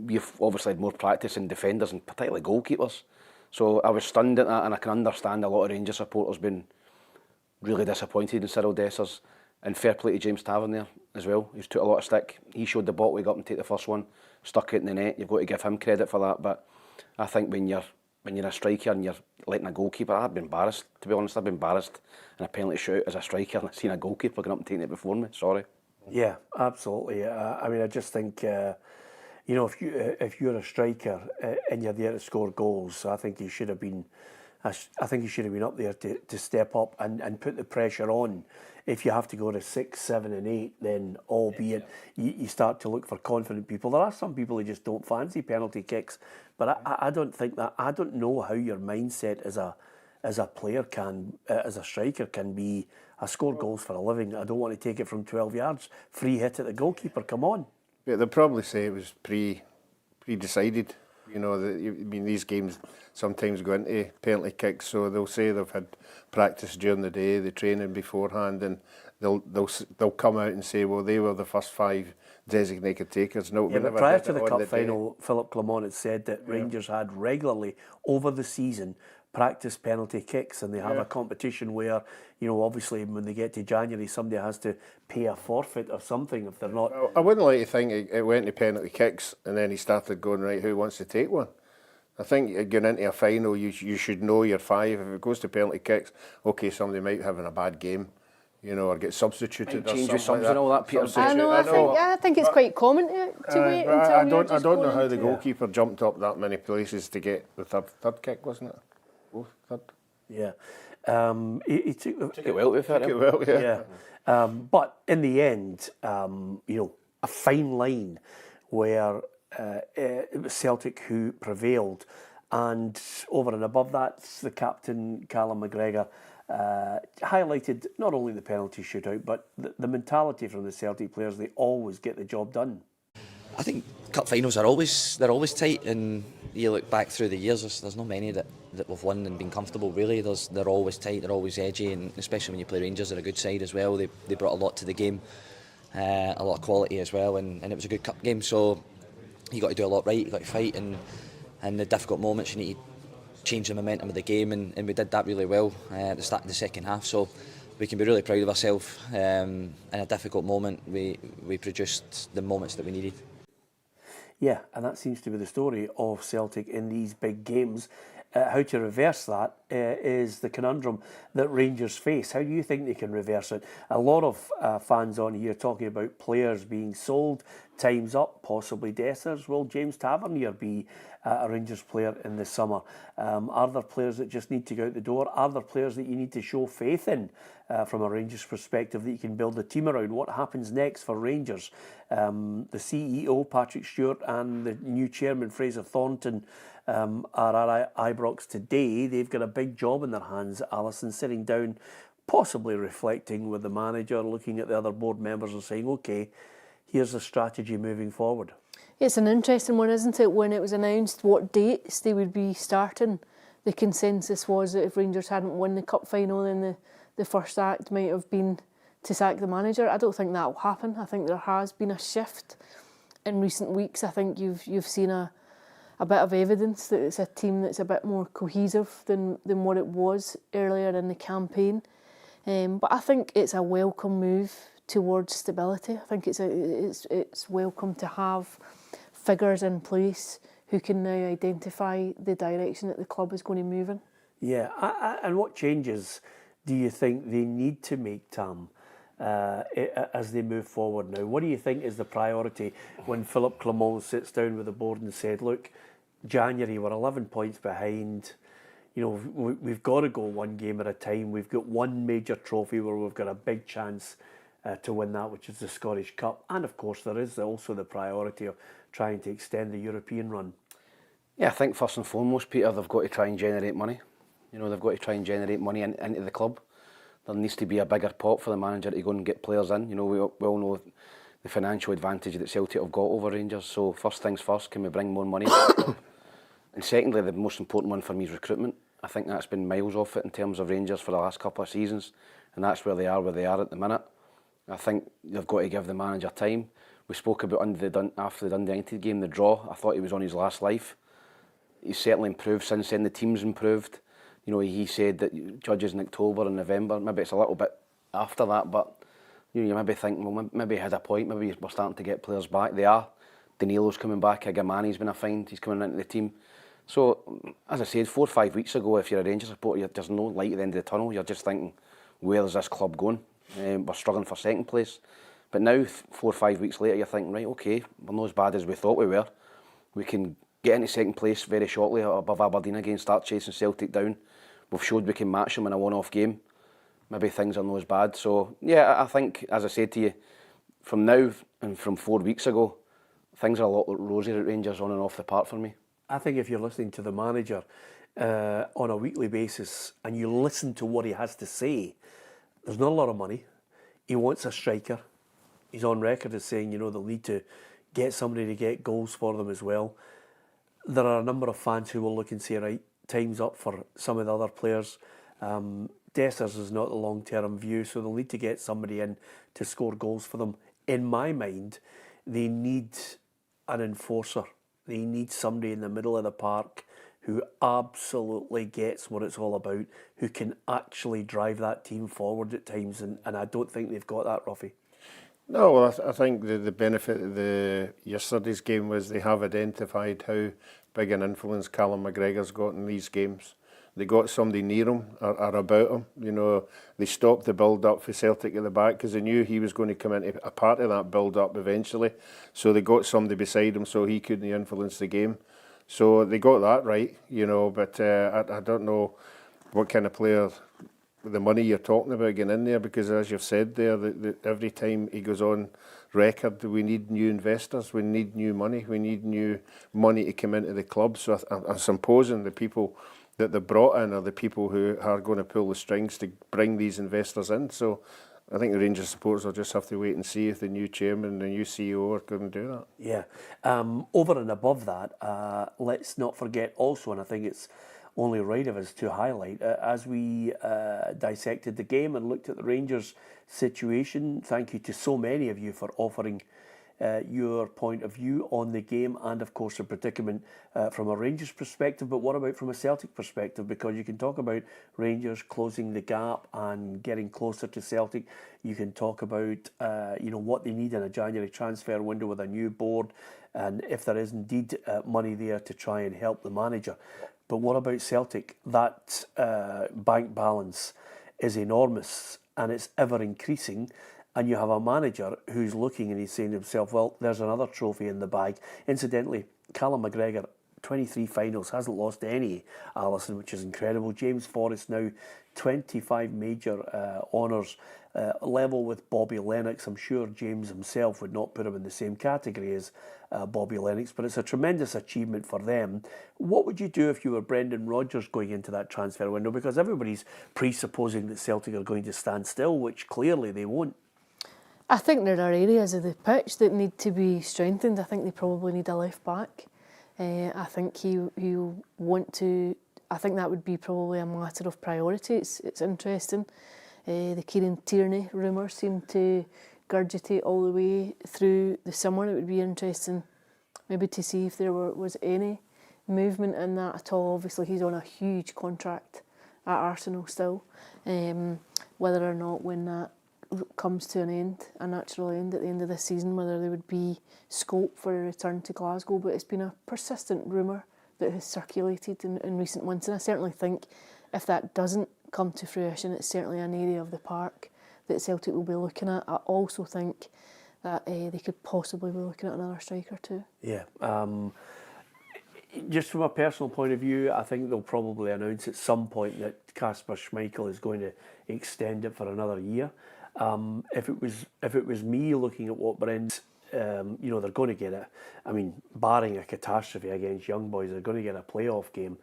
You've obviously had more practice in defenders and particularly goalkeepers. So I was stunned at that, and I can understand a lot of Rangers supporters being really disappointed in Cyriel Dessers. And fair play to James Tavernier as well. He's took a lot of stick. He showed the bottle, he got up and take the first one, stuck it in the net. You've got to give him credit for that. But I think when you're a striker and you're letting a goalkeeper, I'd be embarrassed, to be honest. I'd be embarrassed in a penalty shootout as a striker and I've seen a goalkeeper going up and taking it before me. Sorry. Yeah, absolutely. I mean, I just think, if you're a striker and you're there to score goals, I think he should have been up there to step up and put the pressure on. If you have to go to 6, 7 and 8, then albeit you start to look for confident people. There are some people who just don't fancy penalty kicks, but I don't think that. I don't know how your mindset as a player can, as a striker can be, I score goals for a living, I don't want to take it from 12 yards, free hit at the goalkeeper, come on. Yeah, they'll probably say it was pre-decided. These games sometimes go into penalty kicks, so they'll say they've had practice during the day, the training beforehand, and they'll come out and say, well, they were the first 5 designated takers. No, yeah, but prior to the cup final, Philip Clement had said that Rangers had regularly over the season practice penalty kicks, and they have a competition where, obviously when they get to January, somebody has to pay a forfeit or something if they're not. I wouldn't like to think it went to penalty kicks and then he started going, right, who wants to take one? I think going into a final, you should know your 5. If it goes to penalty kicks, okay, somebody might be having a bad game, or get substituted or something like that. And all that, Peter. I think it's quite common to wait until I don't know how the goalkeeper jumped up that many places to get the third kick, wasn't it? Third. Yeah. He took it well, with it. Yeah. But in the end, a fine line where it was Celtic who prevailed, and over and above that, the captain, Callum McGregor, highlighted not only the penalty shootout, but the mentality from the Celtic players. They always get the job done. I think cup finals are always tight, and you look back through the years, there's not many that we've won and been comfortable really. They're always tight, they're always edgy, and especially when you play Rangers, they're a good side as well. They brought a lot to the game, a lot of quality as well, and it was a good cup game. So you got to do a lot right, you got to fight, and the difficult moments you need to change the momentum of the game, and we did that really well at the start of the second half. So we can be really proud of ourselves. In a difficult moment, we produced the moments that we needed. Yeah, and that seems to be the story of Celtic in these big games. How to reverse that is the conundrum that Rangers face. How do you think they can reverse it? A lot of fans on here talking about players being sold, time's up, possibly Dessers. Will James Tavernier be a Rangers player in the summer? Are there players that just need to go out the door? Are there players that you need to show faith in from a Rangers perspective that you can build a team around? What happens next for Rangers? The CEO, Patrick Stewart, and the new chairman, Fraser Thornton, are at Ibrox today. They've got a big job in their hands, Alison, sitting down, possibly reflecting with the manager, looking at the other board members and saying, OK, here's a strategy moving forward. It's an interesting one, isn't it? When it was announced what dates they would be starting, the consensus was that if Rangers hadn't won the cup final, then the first act might have been to sack the manager. I don't think that will happen. I think there has been a shift in recent weeks. I think you've seen a bit of evidence that it's a team that's a bit more cohesive than what it was earlier in the campaign. But I think it's a welcome move towards stability. I think it's welcome to have figures in place who can now identify the direction that the club is going to move in. Yeah, and what changes do you think they need to make, Tam, as they move forward now? What do you think is the priority when Philippe Clement sits down with the board and said, look, January, we're 11 points behind. You know, we've got to go one game at a time. We've got one major trophy where we've got a big chance to win that, which is the Scottish Cup. And of course, there is also the priority of trying to extend the European run. Yeah, I think first and foremost, Peter, they've got to try and generate money. You know, they've got to try and generate money into the club. There needs to be a bigger pot for the manager to go and get players in. You know, we all know the financial advantage that Celtic have got over Rangers. So first things first, can we bring more money? And secondly, the most important one for me is recruitment. I think that's been miles off it in terms of Rangers for the last couple of seasons, and that's where they are at the minute. I think they've got to give the manager time. We spoke about after the Dundee United game, the draw. I thought he was on his last life. He's certainly improved since then. The team's improved. You know, he said that judges in October and November. Maybe it's a little bit after that, but you maybe think, well, maybe he had a point. Maybe we're starting to get players back. They are. Danilo's coming back. Agamani's been a find. He's coming into the team. So, as I said, 4 or 5 weeks ago, if you're a Rangers supporter, there's no light at the end of the tunnel. You're just thinking, where is this club going? We're struggling for second place. But now, 4 or 5 weeks later, you're thinking, right, okay, we're not as bad as we thought we were. We can get into second place very shortly above Aberdeen again, start chasing Celtic down. We've showed we can match them in a one-off game. Maybe things are not as bad. So, yeah, I think, as I said to you, from now and from 4 weeks ago, things are a lot rosier at Rangers on and off the park for me. I think if you're listening to the manager on a weekly basis and you listen to what he has to say, there's not a lot of money. He wants a striker. He's on record as saying, you know, they'll need to get somebody to get goals for them as well. There are a number of fans who will look and say, right, time's up for some of the other players. Dessers is not the long-term view, so they'll need to get somebody in to score goals for them. In my mind, they need an enforcer. They need somebody in the middle of the park who absolutely gets what it's all about, who can actually drive that team forward at times, and I don't think they've got that, Ruffy. No, well, I think the benefit of yesterday's game was they have identified how big an influence Callum McGregor's got in these games. They got somebody near him or about him. You know, they stopped the build-up for Celtic at the back because they knew he was going to come into a part of that build-up eventually. So they got somebody beside him so he couldn't influence the game. So they got that right, you know, but I don't know what kind of player, the money you're talking about getting in there, because as you've said there, every time he goes on record, we need new investors, we need new money, we need new money to come into the club. So I'm supposing the people that they brought in are the people who are going to pull the strings to bring these investors in. So I think the Rangers supporters will just have to wait and see if the new chairman and the new CEO are going to do that. Yeah. Over and above that, let's not forget also, and I think it's only right of us to highlight, as we dissected the game and looked at the Rangers situation, thank you to so many of you for offering your point of view on the game and of course the predicament from a Rangers perspective, but what about from a Celtic perspective? Because you can talk about Rangers closing the gap and getting closer to Celtic. You can talk about what they need in a January transfer window with a new board, and if there is indeed money there to try and help the manager. But what about Celtic? That bank balance is enormous and it's ever increasing. And you have a manager who's looking and he's saying to himself, well, there's another trophy in the bag. Incidentally, Callum McGregor, 23 finals, hasn't lost any, Alison, which is incredible. James Forrest now 25 major honours, level with Bobby Lennox. I'm sure James himself would not put him in the same category as Bobby Lennox, but it's a tremendous achievement for them. What would you do if you were Brendan Rodgers going into that transfer window? Because everybody's presupposing that Celtic are going to stand still, which clearly they won't. I think there are areas of the pitch that need to be strengthened. I think they probably need a left back. I think he'll want to. I think that would be probably a matter of priority. It's interesting. The Kieran Tierney rumours seem to gurgitate all the way through the summer. It would be interesting maybe to see if there was any movement in that at all. Obviously, he's on a huge contract at Arsenal still. Whether or not when that comes to an end, a natural end at the end of the season, whether there would be scope for a return to Glasgow. But it's been a persistent rumour that has circulated in recent months, and I certainly think if that doesn't come to fruition, it's certainly an area of the park that Celtic will be looking at. I also think that they could possibly be looking at another striker too. Yeah. Just from a personal point of view, I think they'll probably announce at some point that Kasper Schmeichel is going to extend it for another year. If it was me looking at what Brent's, they're going to get it. I mean, barring a catastrophe against Young Boys, they're going to get a playoff game.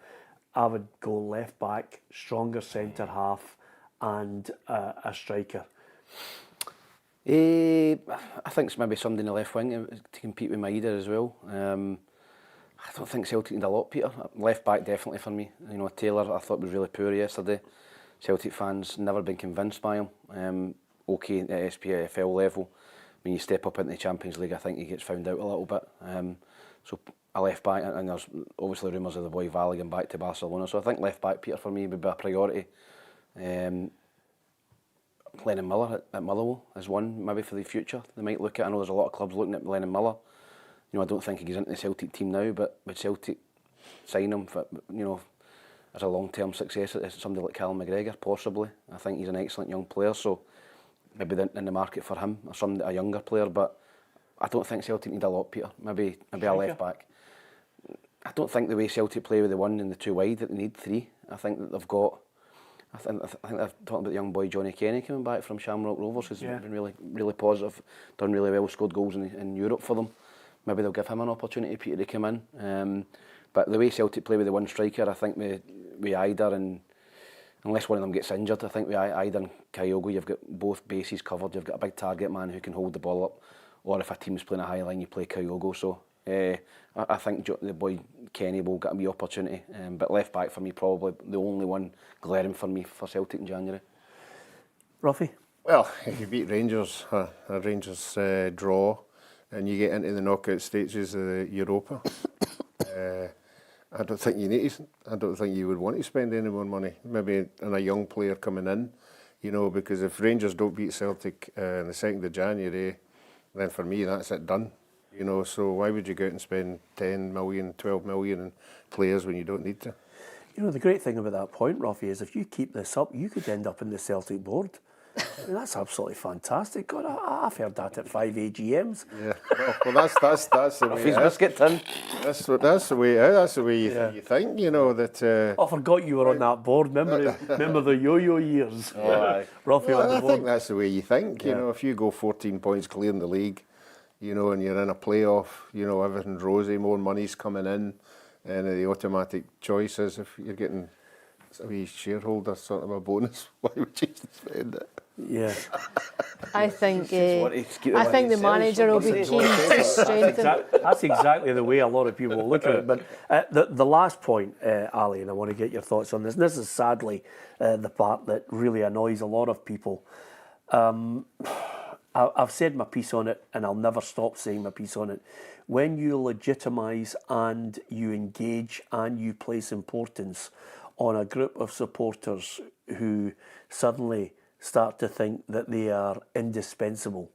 I would go left back, stronger centre half, and a striker. I think it's maybe somebody in the left wing to compete with Maida as well. I don't think Celtic need a lot, Peter. Left back definitely for me. Taylor I thought was really poor yesterday. Celtic fans never been convinced by him. Okay at SPFL level. When you step up into the Champions League, I think he gets found out a little bit. So a left back, and there's obviously rumours of the boy Valley going back to Barcelona. So I think left back, Peter, for me would be a priority. Lennon Miller at Motherwell is one maybe for the future. They might look at. I know there's a lot of clubs looking at Lennon Miller. I don't think he's into the Celtic team now, but would Celtic sign him for, as a long-term successor? Somebody like Callum McGregor, possibly. I think he's an excellent young player, so maybe in the market for him or a younger player. But I don't think Celtic need a lot, Peter. Maybe a left back. I don't think the way Celtic play with the one and the two wide that they need three. I think that they've got. I think they're talking about the young boy Johnny Kenny coming back from Shamrock Rovers, who's been really, really positive, done really well, scored goals in Europe for them. Maybe they'll give him an opportunity, Peter, to come in. But the way Celtic play with the one striker, I think with Eider, and unless one of them gets injured, I think with Eider and Kyogo, you've got both bases covered. You've got a big target man who can hold the ball up, or if a team's playing a high line, you play Kyogo. So I think the boy Kenny will get a wee opportunity. But left back for me, probably the only one glaring for me for Celtic in January. Ruffy? Well, if you beat Rangers, a Rangers draw, and you get into the knockout stages of the Europa, I don't think you need to. I don't think you would want to spend any more money. Maybe on a young player coming in, because if Rangers don't beat Celtic on the 2nd of January, then for me that's it done. So why would you go out and spend 10 million, 12 million on players when you don't need to? The great thing about that point, Ruffy, is if you keep this up, you could end up in the Celtic board. I mean, that's absolutely fantastic. God, I've heard that at 5 AGMs. Yeah, well, that's the way. Ruffy's biscuit tin. That's the way. That's the way you think. That. I forgot you were on that board. Remember the yo-yo years. Ruffy on the I board. think that's the way you think. If you go 14 points clear in the league, and you're in a playoff, everything's rosy, more money's coming in, and the automatic choice is if you're getting a wee shareholder sort of a bonus, why would you spend it? Yeah. I think the manager will be keen to strengthen. That's exactly the way a lot of people will look at it. But the last point, Ali, and I want to get your thoughts on this, and this is sadly the part that really annoys a lot of people. I've said my piece on it, and I'll never stop saying my piece on it. When you legitimise and you engage and you place importance on a group of supporters who suddenly start to think that they are indispensable,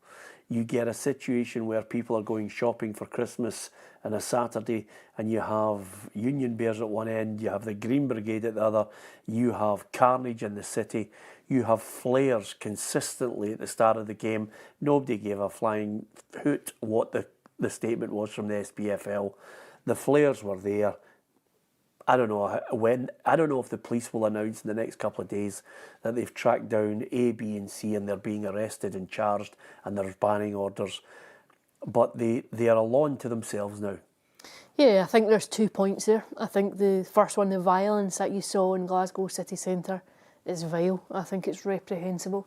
you get a situation where people are going shopping for Christmas on a Saturday, and you have Union Bears at one end, you have the Green Brigade at the other, you have carnage in the city, you have flares consistently at the start of the game. Nobody gave a flying hoot what the statement was from the SPFL. The flares were there. I don't know when. I don't know if the police will announce in the next couple of days that they've tracked down A, B, and C, and they're being arrested and charged, and there's banning orders. But they are a law unto themselves now. Yeah, I think there's 2 points there. I think the first one, the violence that you saw in Glasgow city centre, is vile. I think it's reprehensible.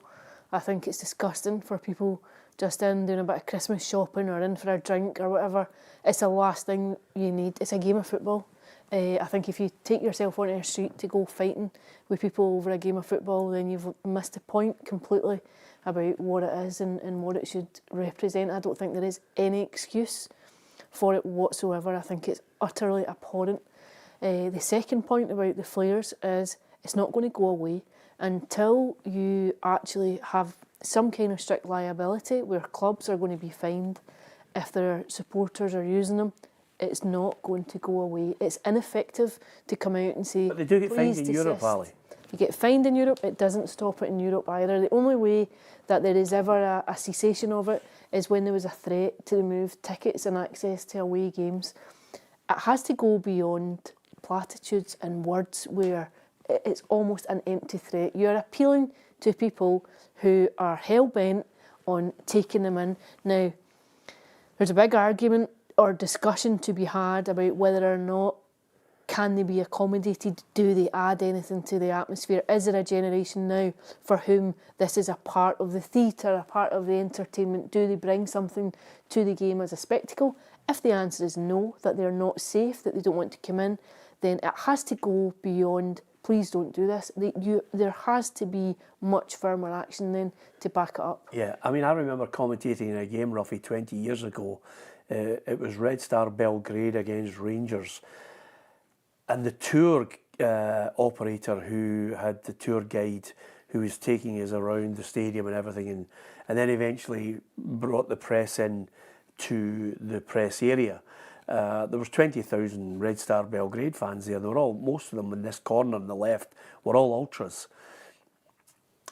I think it's disgusting for people just in doing a bit of Christmas shopping or in for a drink or whatever. It's the last thing you need. It's a game of football. I think if you take yourself onto a street to go fighting with people over a game of football, then you've missed the point completely about what it is and what it should represent. I don't think there is any excuse for it whatsoever. I think it's utterly abhorrent. The second point about the flares is it's not going to go away until you actually have some kind of strict liability where clubs are going to be fined if their supporters are using them. It's not going to go away. It's ineffective to come out and say, But they do get fined "Please in Europe, desist." Ali. You get fined in Europe, it doesn't stop it in Europe either. The only way that there is ever a cessation of it is when there was a threat to remove tickets and access to away games. It has to go beyond platitudes and words where it's almost an empty threat. You're appealing to people who are hell-bent on taking them in. Now, there's a big argument or discussion to be had about whether or not can they be accommodated? Do they add anything to the atmosphere? Is there a generation now for whom this is a part of the theatre, a part of the entertainment? Do they bring something to the game as a spectacle? If the answer is no, that they're not safe, that they don't want to come in, then it has to go beyond, please don't do this. There has to be much firmer action then to back it up. Yeah, I mean, I remember commentating in a game roughly 20 years ago. It was Red Star Belgrade against Rangers. And the tour operator who had the tour guide who was taking us around the stadium and everything, and then eventually brought the press in to the press area. There was 20,000 Red Star Belgrade fans there. They were all, most of them in this corner on the left, were all ultras.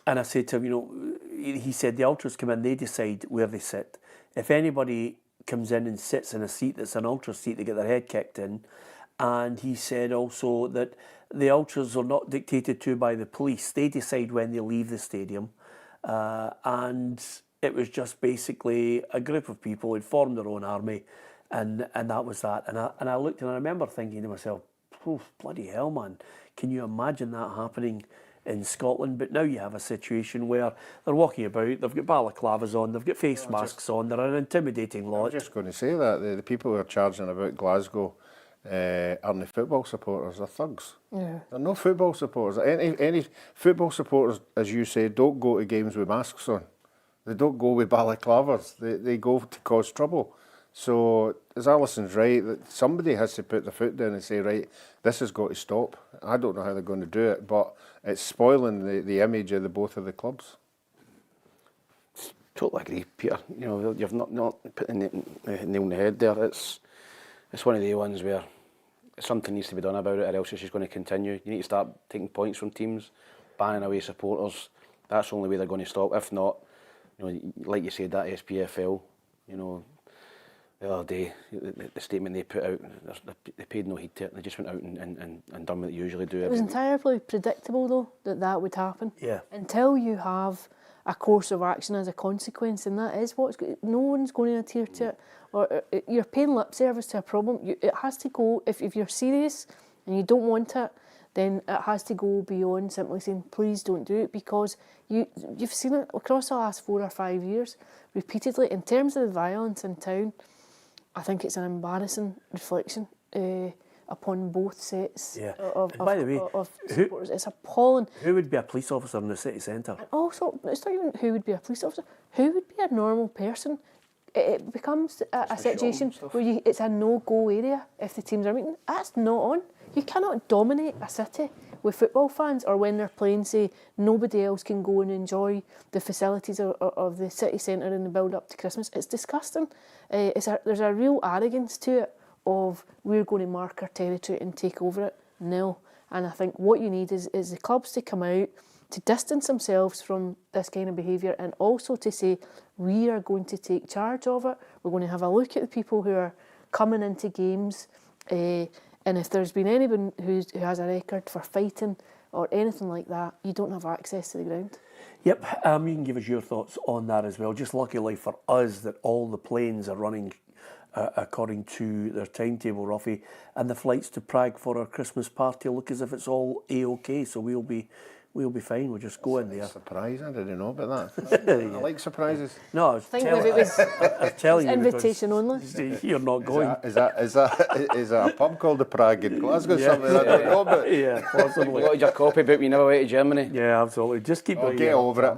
And I said to him, he said the ultras come in, they decide where they sit. If anybody comes in and sits in a seat that's an ultra seat, they get their head kicked in. And he said also that the ultras are not dictated to by the police. They decide when they leave the stadium. And it was just basically a group of people who'd formed their own army. And that was that. And I looked and I remember thinking to myself, oh, bloody hell, man. Can you imagine that happening in Scotland? But now you have a situation where they're walking about, they've got balaclavas on, they've got face masks on, they're an intimidating lot. I was just going to say that. The people who are charging about Glasgow aren't the football supporters, they're thugs. Yeah. They're no football supporters. Any football supporters, as you say, don't go to games with masks on. They don't go with balaclavas. They go to cause trouble. So, as Alison's right, that somebody has to put their foot down and say, right, this has got to stop. I don't know how they're going to do it, but it's spoiling the image of both of the clubs. Totally agree, Peter. You've not put the nail on the head there. It's one of the ones where something needs to be done about it, or else it's just going to continue. You need to start taking points from teams, banning away supporters. That's the only way they're going to stop. If not, like you said, that SPFL, the other day, the statement they put out, they paid no heed to it. They just went out and done what they usually do. It was entirely predictable, though, that would happen. Yeah. Until you have a course of action as a consequence, and that is no one's going to adhere to it. Or you're paying lip service to a problem. It has to go, if you're serious and you don't want it, then it has to go beyond simply saying, please don't do it, because you've seen it across the last 4 or 5 years, repeatedly. In terms of the violence in town, I think it's an embarrassing reflection upon both sets of supporters. It's appalling. Who would be a police officer in the city centre? And also, it's not even who would be a police officer. Who would be a normal person? It becomes a situation where it's a no-go area if the teams are meeting. That's not on. You cannot dominate a city with football fans, or when they're playing, say, nobody else can go and enjoy the facilities of the city centre in the build-up to Christmas. It's disgusting. There's a real arrogance to it of we're going to mark our territory and take over it. No. And I think what you need is the clubs to come out, to distance themselves from this kind of behaviour, and also to say, we are going to take charge of it. We're going to have a look at the people who are coming into games, and if there's been anyone who has a record for fighting or anything like that, you don't have access to the ground. Yep, you can give us your thoughts on that as well. Just luckily for us that all the planes are running according to their timetable, Ruffy, and the flights to Prague for our Christmas party look as if it's all A-OK, so we'll be fine. We'll just go in there. Surprise! I didn't know about that. I like surprises. No, I was telling you. Invitation only. You're not going. Is that a pub called the Prague in Glasgow? Something I don't know about. Yeah, possibly. You got your copy, but we never went to Germany. Yeah, absolutely. Just keep going. Get over it.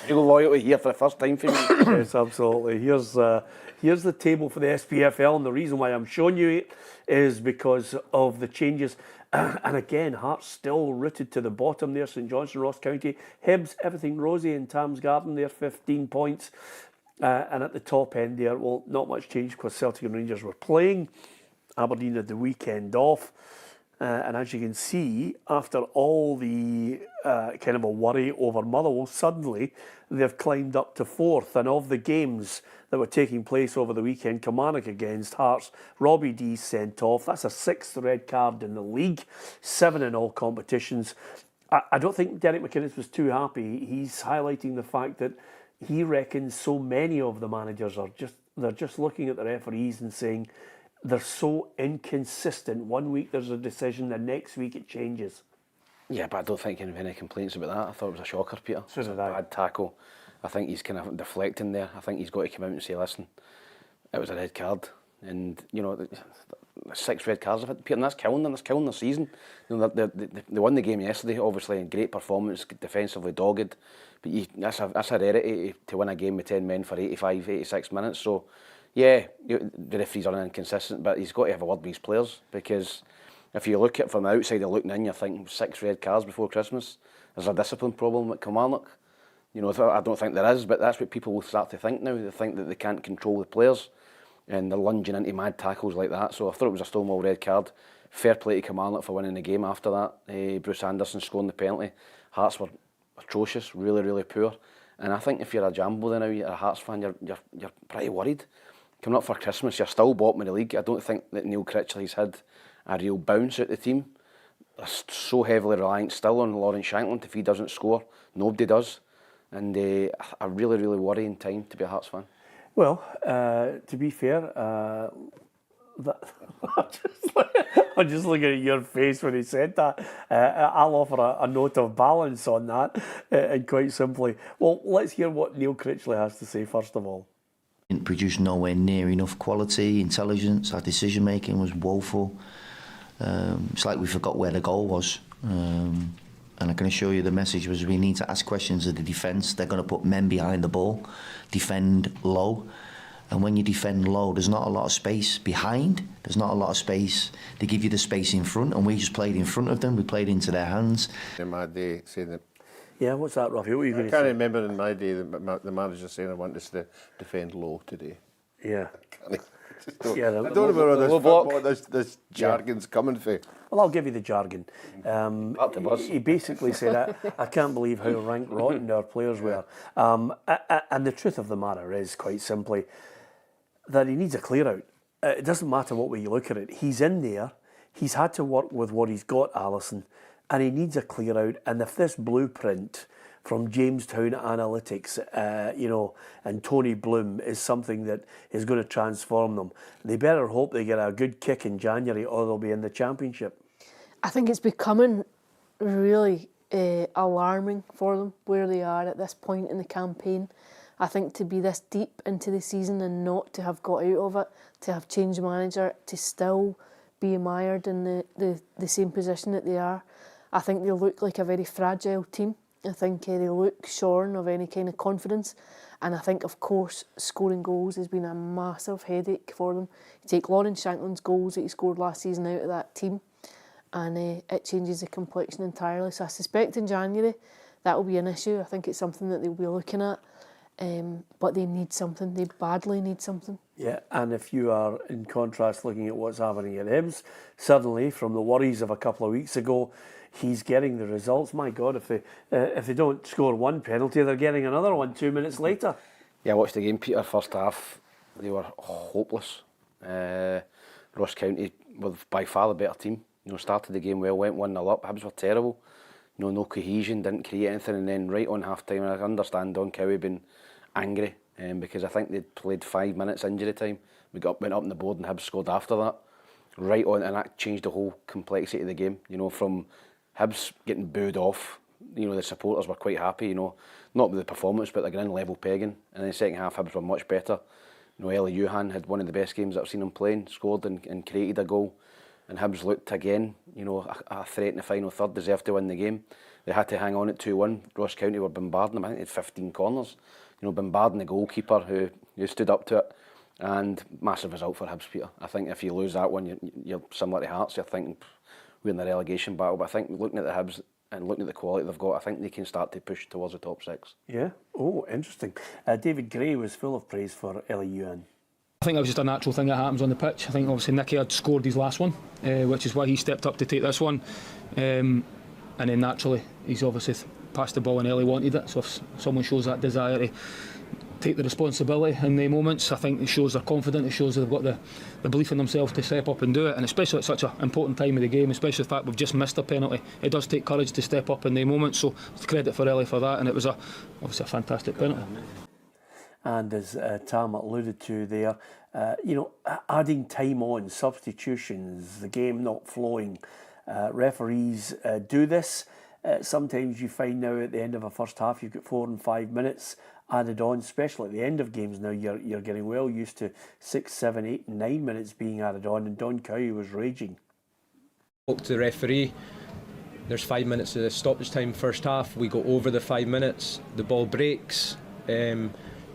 Real loyalty here for the first time for me. Yes, absolutely. Here's the table for the SPFL, and the reason why I'm showing you it is because of the changes. And again, Hearts still rooted to the bottom there. St Johnstone, Ross County, Hibs, everything rosy in Tam's Garden there, 15 points. And at the top end there, well, not much change because Celtic and Rangers were playing. Aberdeen had the weekend off. And as you can see, after all the kind of a worry over Motherwell, suddenly they've climbed up to 4th. And of the games that were taking place over the weekend, Kilmarnock against Hearts, Robbie D sent off. That's a 6th red card in the league, 7 in all competitions. I don't think Derek McInnes was too happy. He's highlighting the fact that he reckons so many of the managers they're just looking at the referees and saying, they're so inconsistent. One week there's a decision, the next week it changes. Yeah, but I don't think any complaints about that. I thought it was a shocker, Peter. So did I. Bad tackle. I think he's kind of deflecting there. I think he's got to come out and say, listen, it was a red card. And, you know, 6 red cards, Peter, and that's killing them. That's killing their season. You know, they won the game yesterday, obviously, and great performance, defensively dogged. But that's a rarity to win a game with 10 men for 85, 86 minutes. So, yeah, the referees are inconsistent, but he's got to have a word with his players, because if you look at it from the outside and looking in, you're thinking 6 red cards before Christmas. There's a discipline problem at Kilmarnock. You know, I don't think there is, but that's what people will start to think now. They think that they can't control the players, and they're lunging into mad tackles like that. So I thought it was a Stonewall red card. Fair play to Kilmarnock for winning the game after that. Bruce Anderson scoring the penalty. Hearts were atrocious, really, really poor. And I think if you're a Jambo then now, you're a Hearts fan, you're pretty worried. Coming up for Christmas, you're still bottom of the league. I don't think that Neil Critchley's had a real bounce at the team. They're so heavily reliant still on Lawrence Shankland. If he doesn't score, nobody does. And a really, really worrying time to be a Hearts fan. Well, to be fair, I'm just looking at your face when he said that. I'll offer a note of balance on that, and quite simply. Well, let's hear what Neil Critchley has to say first of all. Didn't produce nowhere near enough quality, intelligence. Our decision making was woeful. It's like we forgot where the goal was. And I can assure you the message was we need to ask questions of the defence. They're going to put men behind the ball, defend low. And when you defend low, there's not a lot of space behind. There's not a lot of space. They give you the space in front, and we just played in front of them. We played into their hands. In my day, saying that. Yeah, what's that, Ruffy? What are you going I to say? can't remember in my day the manager saying I want us to defend low today. Yeah. I don't Yeah, know where this jargon's coming from. Well, I'll give you the jargon. He basically said, I can't believe how rank rotten our players were. And the truth of the matter is, quite simply, that he needs a clear out. It doesn't matter what way you look at it. He's in there. He's had to work with what he's got, Alison, and he needs a clear out. And if this blueprint from Jamestown Analytics, and Tony Bloom is something that is going to transform them, they better hope they get a good kick in January or they'll be in the Championship. I think it's becoming really alarming for them where they are at this point in the campaign. I think to be this deep into the season and not to have got out of it, to have changed manager, to still be mired in the same position that they are, I think they look like a very fragile team. I think they look shorn of any kind of confidence. And I think, of course, scoring goals has been a massive headache for them. You take Lawrence Shankland's goals that he scored last season out of that team, and it changes the complexion entirely. So I suspect in January that will be an issue. I think it's something that they'll be looking at. But they need something. They badly need something. Yeah, and if you are, in contrast, looking at what's happening at Hibs, suddenly, from the worries of a couple of weeks ago, he's getting the results. My God, if they don't score one penalty, they're getting another one 2 minutes later. Yeah, I watched the game, Peter. First half, they were hopeless. Ross County were by far the better team. Started the game well, went 1-0 up. Hibs were terrible. No cohesion, didn't create anything, and then right on half time, I understand Don Cowie being angry because I think they'd played 5 minutes injury time. Went up on the board and Hibs scored after that. Right on, and that changed the whole complexity of the game. From Hibs getting booed off, the supporters were quite happy, not with the performance, but they're getting level pegging. And in the second half, Hibs were much better. Eli Johan had one of the best games I've seen him playing, scored and created a goal. And Hibs looked again, a threat in the final third, deserved to win the game. They had to hang on at 2-1. Ross County were bombarding them. I think they had 15 corners. Bombarding the goalkeeper who stood up to it. And massive result for Hibs, Peter. I think if you lose that one, you're similar to Hearts. You're thinking, we're in the relegation battle. But I think looking at the Hibs and looking at the quality they've got, I think they can start to push towards the top 6. Yeah. Oh, interesting. David Gray was full of praise for LEUN. I think that was just a natural thing that happens on the pitch. I think obviously Nicky had scored his last one, which is why he stepped up to take this one. And then naturally, he's obviously passed the ball and Ellie wanted it. So if someone shows that desire to take the responsibility in the moments, I think it shows they're confident, it shows they've got the belief in themselves to step up and do it. And especially at such an important time of the game, especially the fact we've just missed a penalty, it does take courage to step up in the moments. So credit for Ellie for that, and it was obviously a fantastic penalty. And as Tam alluded to there, adding time on, substitutions, the game not flowing. Referees do this. Sometimes you find now at the end of a first half you've got 4 and 5 minutes added on, especially at the end of games now. You're getting well used to 6, 7, 8 and 9 minutes being added on, and Don Cowie was raging. Spoke to the referee. There's 5 minutes of stoppage time first half. We go over the 5 minutes. The ball breaks.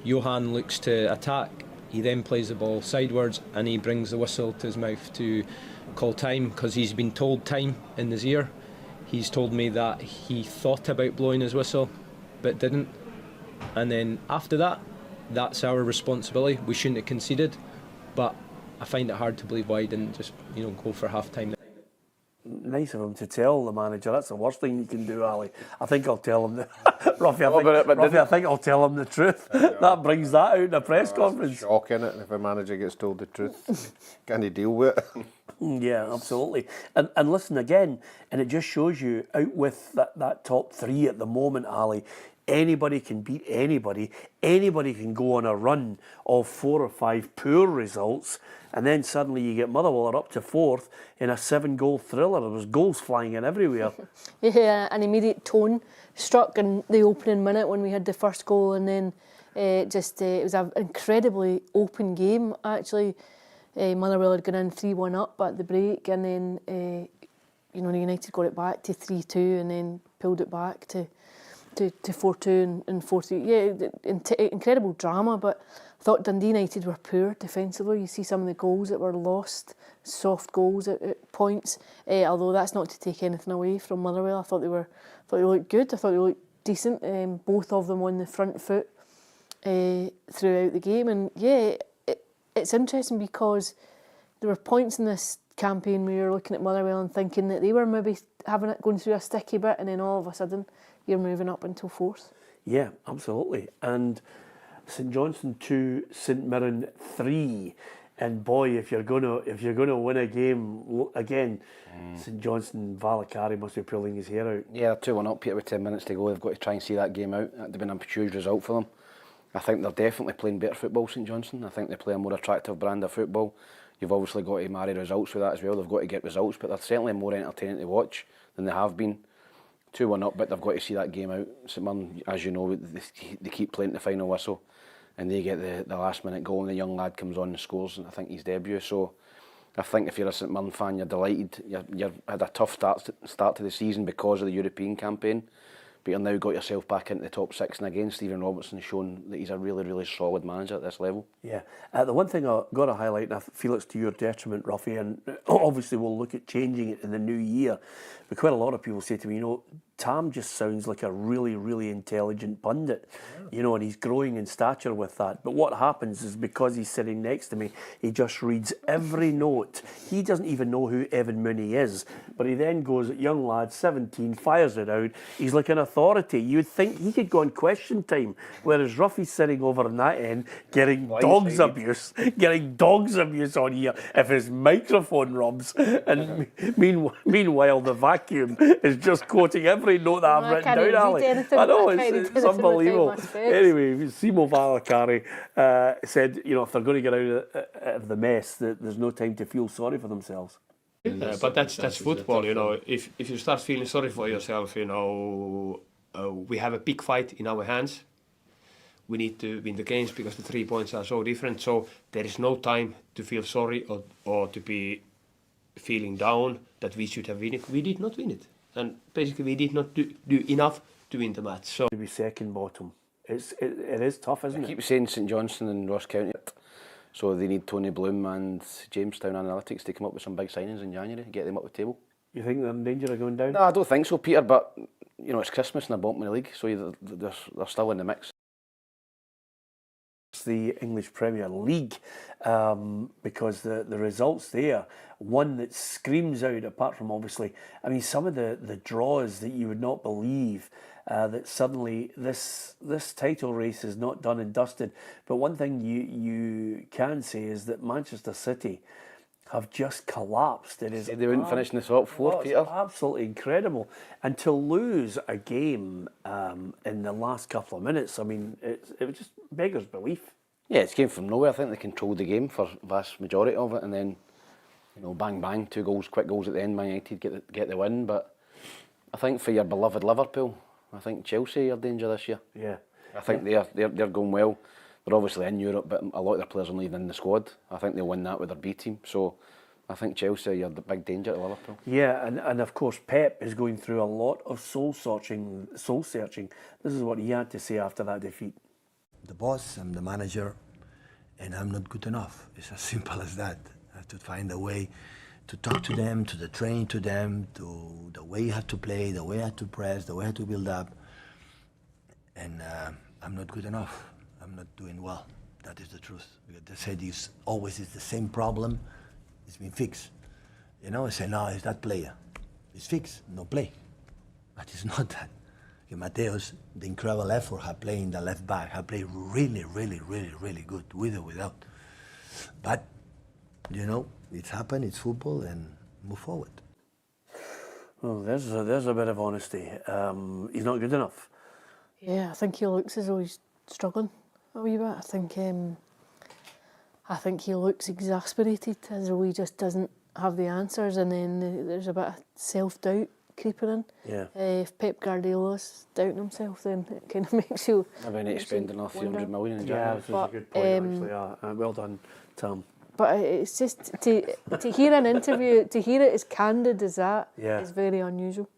Johan looks to attack. He then plays the ball sidewards and he brings the whistle to his mouth to call time, because he's been told time in his ear. He's told me that he thought about blowing his whistle but didn't. And then after that, that's our responsibility. We shouldn't have conceded, but I find it hard to believe why he didn't just go for half time. Nice of him to tell the manager. That's the worst thing you can do, Ali. I think I'll tell him Ruffy, I think I'll tell him the truth. That brings that out in a press conference. Shock, in it, if a manager gets told the truth. Can he deal with it? Yeah, absolutely. And listen again, and it just shows you out with that top 3 at the moment, Ali. Anybody can beat anybody. Anybody can go on a run of 4 or 5 poor results, and then suddenly you get Motherwell up to 4th in a 7-goal thriller. There was goals flying in everywhere. Yeah, an immediate tone struck in the opening minute when we had the first goal, and then it was an incredibly open game, actually. Motherwell had gone in 3-1 up at the break, and then United got it back to 3-2 and then pulled it back to 4-2 and 4-3. Yeah, incredible drama, but I thought Dundee United were poor defensively. You see some of the goals that were lost, soft goals at points. Although that's not to take anything away from Motherwell. I thought they looked good. I thought they looked decent. Both of them on the front foot throughout the game. And yeah, it's interesting because there were points in this campaign where you're looking at Motherwell and thinking that they were maybe going through a sticky bit, and then all of a sudden you're moving up until 4th. Yeah, absolutely. And St Johnstone 2, St Mirren 3. And boy, if you're gonna win a game again, St Johnstone, Valakari must be pulling his hair out. Yeah, they're 2-1 up here with 10 minutes to go. They've got to try and see that game out. That'd have been a huge result for them. I think they're definitely playing better football, St Johnstone. I think they play a more attractive brand of football. You've obviously got to marry results with that as well. They've got to get results, but they're certainly more entertaining to watch than they have been. 2-1 up, but they've got to see that game out. St Mirren, as you know, they keep playing the final whistle, and they get the last minute goal, and the young lad comes on and scores, and I think his debut. So I think if you're a St Mirren fan, you're delighted. You've had a tough start to the season because of the European campaign, but you've now got yourself back into the top 6, and again, Stephen Robertson's shown that he's a really, really solid manager at this level. Yeah. The one thing I've got to highlight, and I feel it's to your detriment, Ruffy, and obviously we'll look at changing it in the new year, but quite a lot of people say to me, Tam just sounds like a really, really intelligent pundit, and he's growing in stature with that. But what happens is, because he's sitting next to me, he just reads every note. He doesn't even know who Evan Mooney is, but he then goes, young lad, 17, fires it out. He's like an authority. You'd think he could go on Question Time, whereas Ruffy's sitting over on that end getting dogs abuse on here if his microphone rubs. And meanwhile, the vacuum is just quoting every note that I've written down, Ali. I know, it's unbelievable. Anyway, Simo Valakari said, if they're going to get out of the mess, that there's no time to feel sorry for themselves. But that's football, If you start feeling sorry for yourself, we have a big fight in our hands. We need to win the games because the 3 points are so different. So there is no time to feel sorry or to be feeling down that we should have win it. We did not win it. And basically we did not do enough to win the match. So to be second bottom, it is tough, isn't it? I keep saying St Johnstone and Ross County, so they need Tony Bloom and Jamestown Analytics to come up with some big signings in January, get them up the table. You think they're in danger of going down? No, I don't think so, Peter, but you know, it's Christmas in the bottom of the league, so they're still in the mix. It's the English Premier League, because the results there, one that screams out, apart from obviously, I mean, some of the draws that you would not believe, that suddenly this title race is not done and dusted. But one thing you can say is that Manchester City have just collapsed. It is They wouldn't finish in the top four, Peter. It's absolutely incredible. And to lose a game in the last couple of minutes, I mean, it just beggars belief. Yeah, it came from nowhere. I think they controlled the game for the vast majority of it, and then, you know, bang bang, 2 goals, quick goals at the end. Man United get the win. But I think for your beloved Liverpool, I think Chelsea are in danger this year. Yeah, I think they're going well. They're obviously in Europe, but a lot of their players are leaving in the squad. I think they'll win that with their B team. So I think Chelsea are the big danger to Liverpool. Yeah, and of course Pep is going through a lot of soul searching. This is what he had to say after that defeat. The boss, I'm the manager, and I'm not good enough. It's as simple as that. I have to find a way to talk to them, to the training to them, to the way you have to play, the way I have to press, the way I have to build up. And I'm not good enough. I'm not doing well. That is the truth. Because they said it's always the same problem. It's been fixed. You know, I say, no, it's that player. It's fixed, no play. But it's not that. Mateos, the incredible effort he played in the left back, he played really, really, really, really good, with or without. But, you know, it's happened, it's football, and move forward. Well, there's a bit of honesty. He's not good enough. Yeah, I think he looks as though he's struggling a wee bit. I think he looks exasperated, as though he just doesn't have the answers, and then there's a bit of self-doubt creeping in. Yeah. If Pep Guardiola's doubting himself, then it kind of makes you... Maybe need to spend another 300 million in Yeah, January. this is a good point, actually. Well done, Tam. But it's just, to hear an interview, to hear it as candid as that, is very unusual.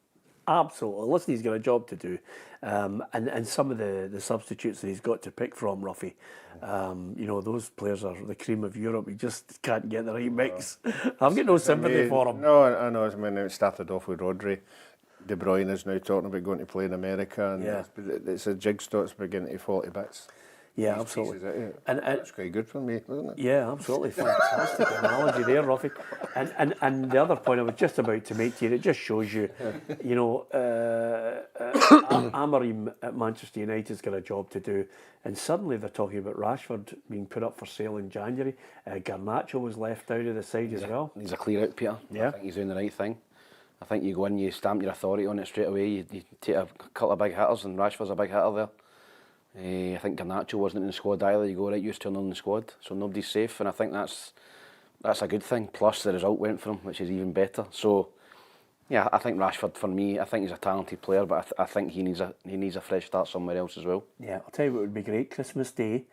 Absolutely. Listen, he's got a job to do. And some of the substitutes that he's got to pick from, Ruffy, you know, those players are the cream of Europe. He just can't get the right mix. I've got no sympathy for him. No, I know. I mean, it started off with Rodri. De Bruyne is now talking about going to play in America. And it's a jigsaw. It's beginning to fall to bits. Yeah, absolutely. And that's quite good for me, isn't it? Yeah, absolutely. Fantastic analogy there, Ruffy. And the other point I was just about to make to you, it just shows you, you know, Amorim at Manchester United's got a job to do, and suddenly they're talking about Rashford being put up for sale in January. Garnacho was left out of the side as well. He's a clear out, Peter. Yeah. I think he's doing the right thing. I think you go in, you stamp your authority on it straight away. You take a couple of big hitters, and Rashford's a big hitter there. I think Garnacho wasn't in the squad either. You go, right, you turn on the squad, so nobody's safe, and I think that's a good thing. Plus the result went for him, which is even better. So yeah, I think Rashford, for me, I think he's a talented player, but I think he needs a fresh start somewhere else as well. Yeah, I'll tell you what would be great. Christmas Day,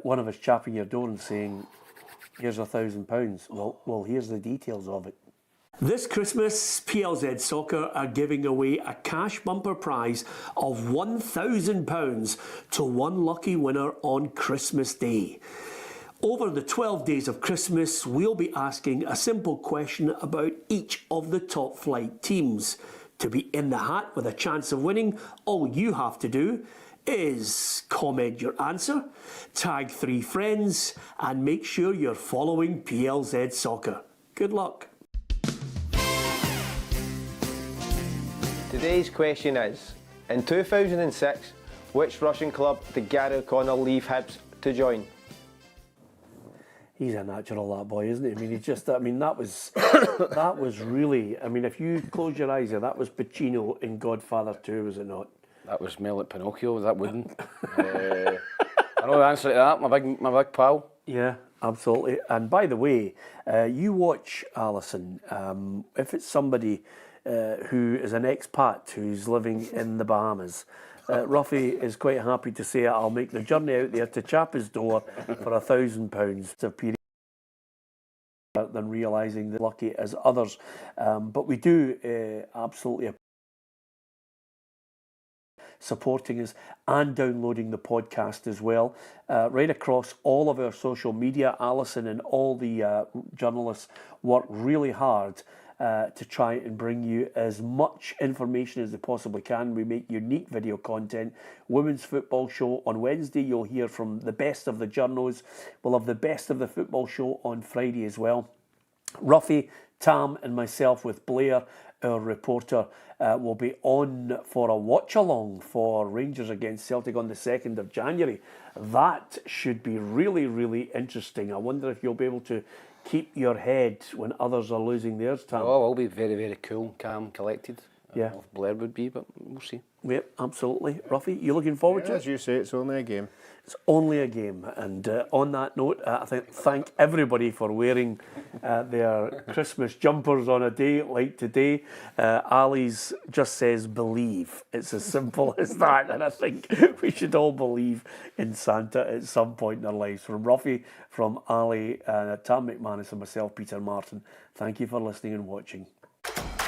one of us chapping your door and saying, "Here's £1,000." Well, here's the details of it. This Christmas, PLZ Soccer are giving away a cash bumper prize of £1,000 to one lucky winner on Christmas Day. Over the 12 days of Christmas, we'll be asking a simple question about each of the top flight teams. To be in the hat with a chance of winning, all you have to do is comment your answer, tag 3 friends, and make sure you're following PLZ Soccer. Good luck. Today's question is, in 2006, which Russian club did Gary O'Connell leave Hibs to join? He's a natural, that boy, isn't he? I mean, that was really, I mean, if you close your eyes, that was Pacino in Godfather 2, was it not? That was Mel at Pinocchio, was that Wooden? I know the answer to that, my big pal. Yeah, absolutely. And by the way, you watch, Alison, if it's somebody who is an expat who's living in the Bahamas, Ruffy is quite happy to say, I'll make the journey out there to chap his door for £1,000. It's a period than realising the lucky as others. But we do absolutely supporting us and downloading the podcast as well. Right across all of our social media, Alison and all the journalists work really hard to try and bring you as much information as they possibly can. We make unique video content. Women's Football Show on Wednesday. You'll hear from the best of the journos. We'll have the best of the football show on Friday as well. Ruffy, Tam and myself with Blair, our reporter, will be on for a watch-along for Rangers against Celtic on the 2nd of January. That should be really, really interesting. I wonder if you'll be able to keep your head when others are losing theirs, Tam. Oh, I'll be very, very cool, calm, collected. Yeah. I don't know if Blair would be, but we'll see. Yep, absolutely. Ruffy, you looking forward to it? As you say, it's only a game. It's only a game. And on that note, I thank everybody for wearing their Christmas jumpers on a day like today. Ali's just says believe. It's as simple as that. And I think we should all believe in Santa at some point in our lives. From Ruffy, from Ali, Tam McManus and myself, Peter Martin, thank you for listening and watching.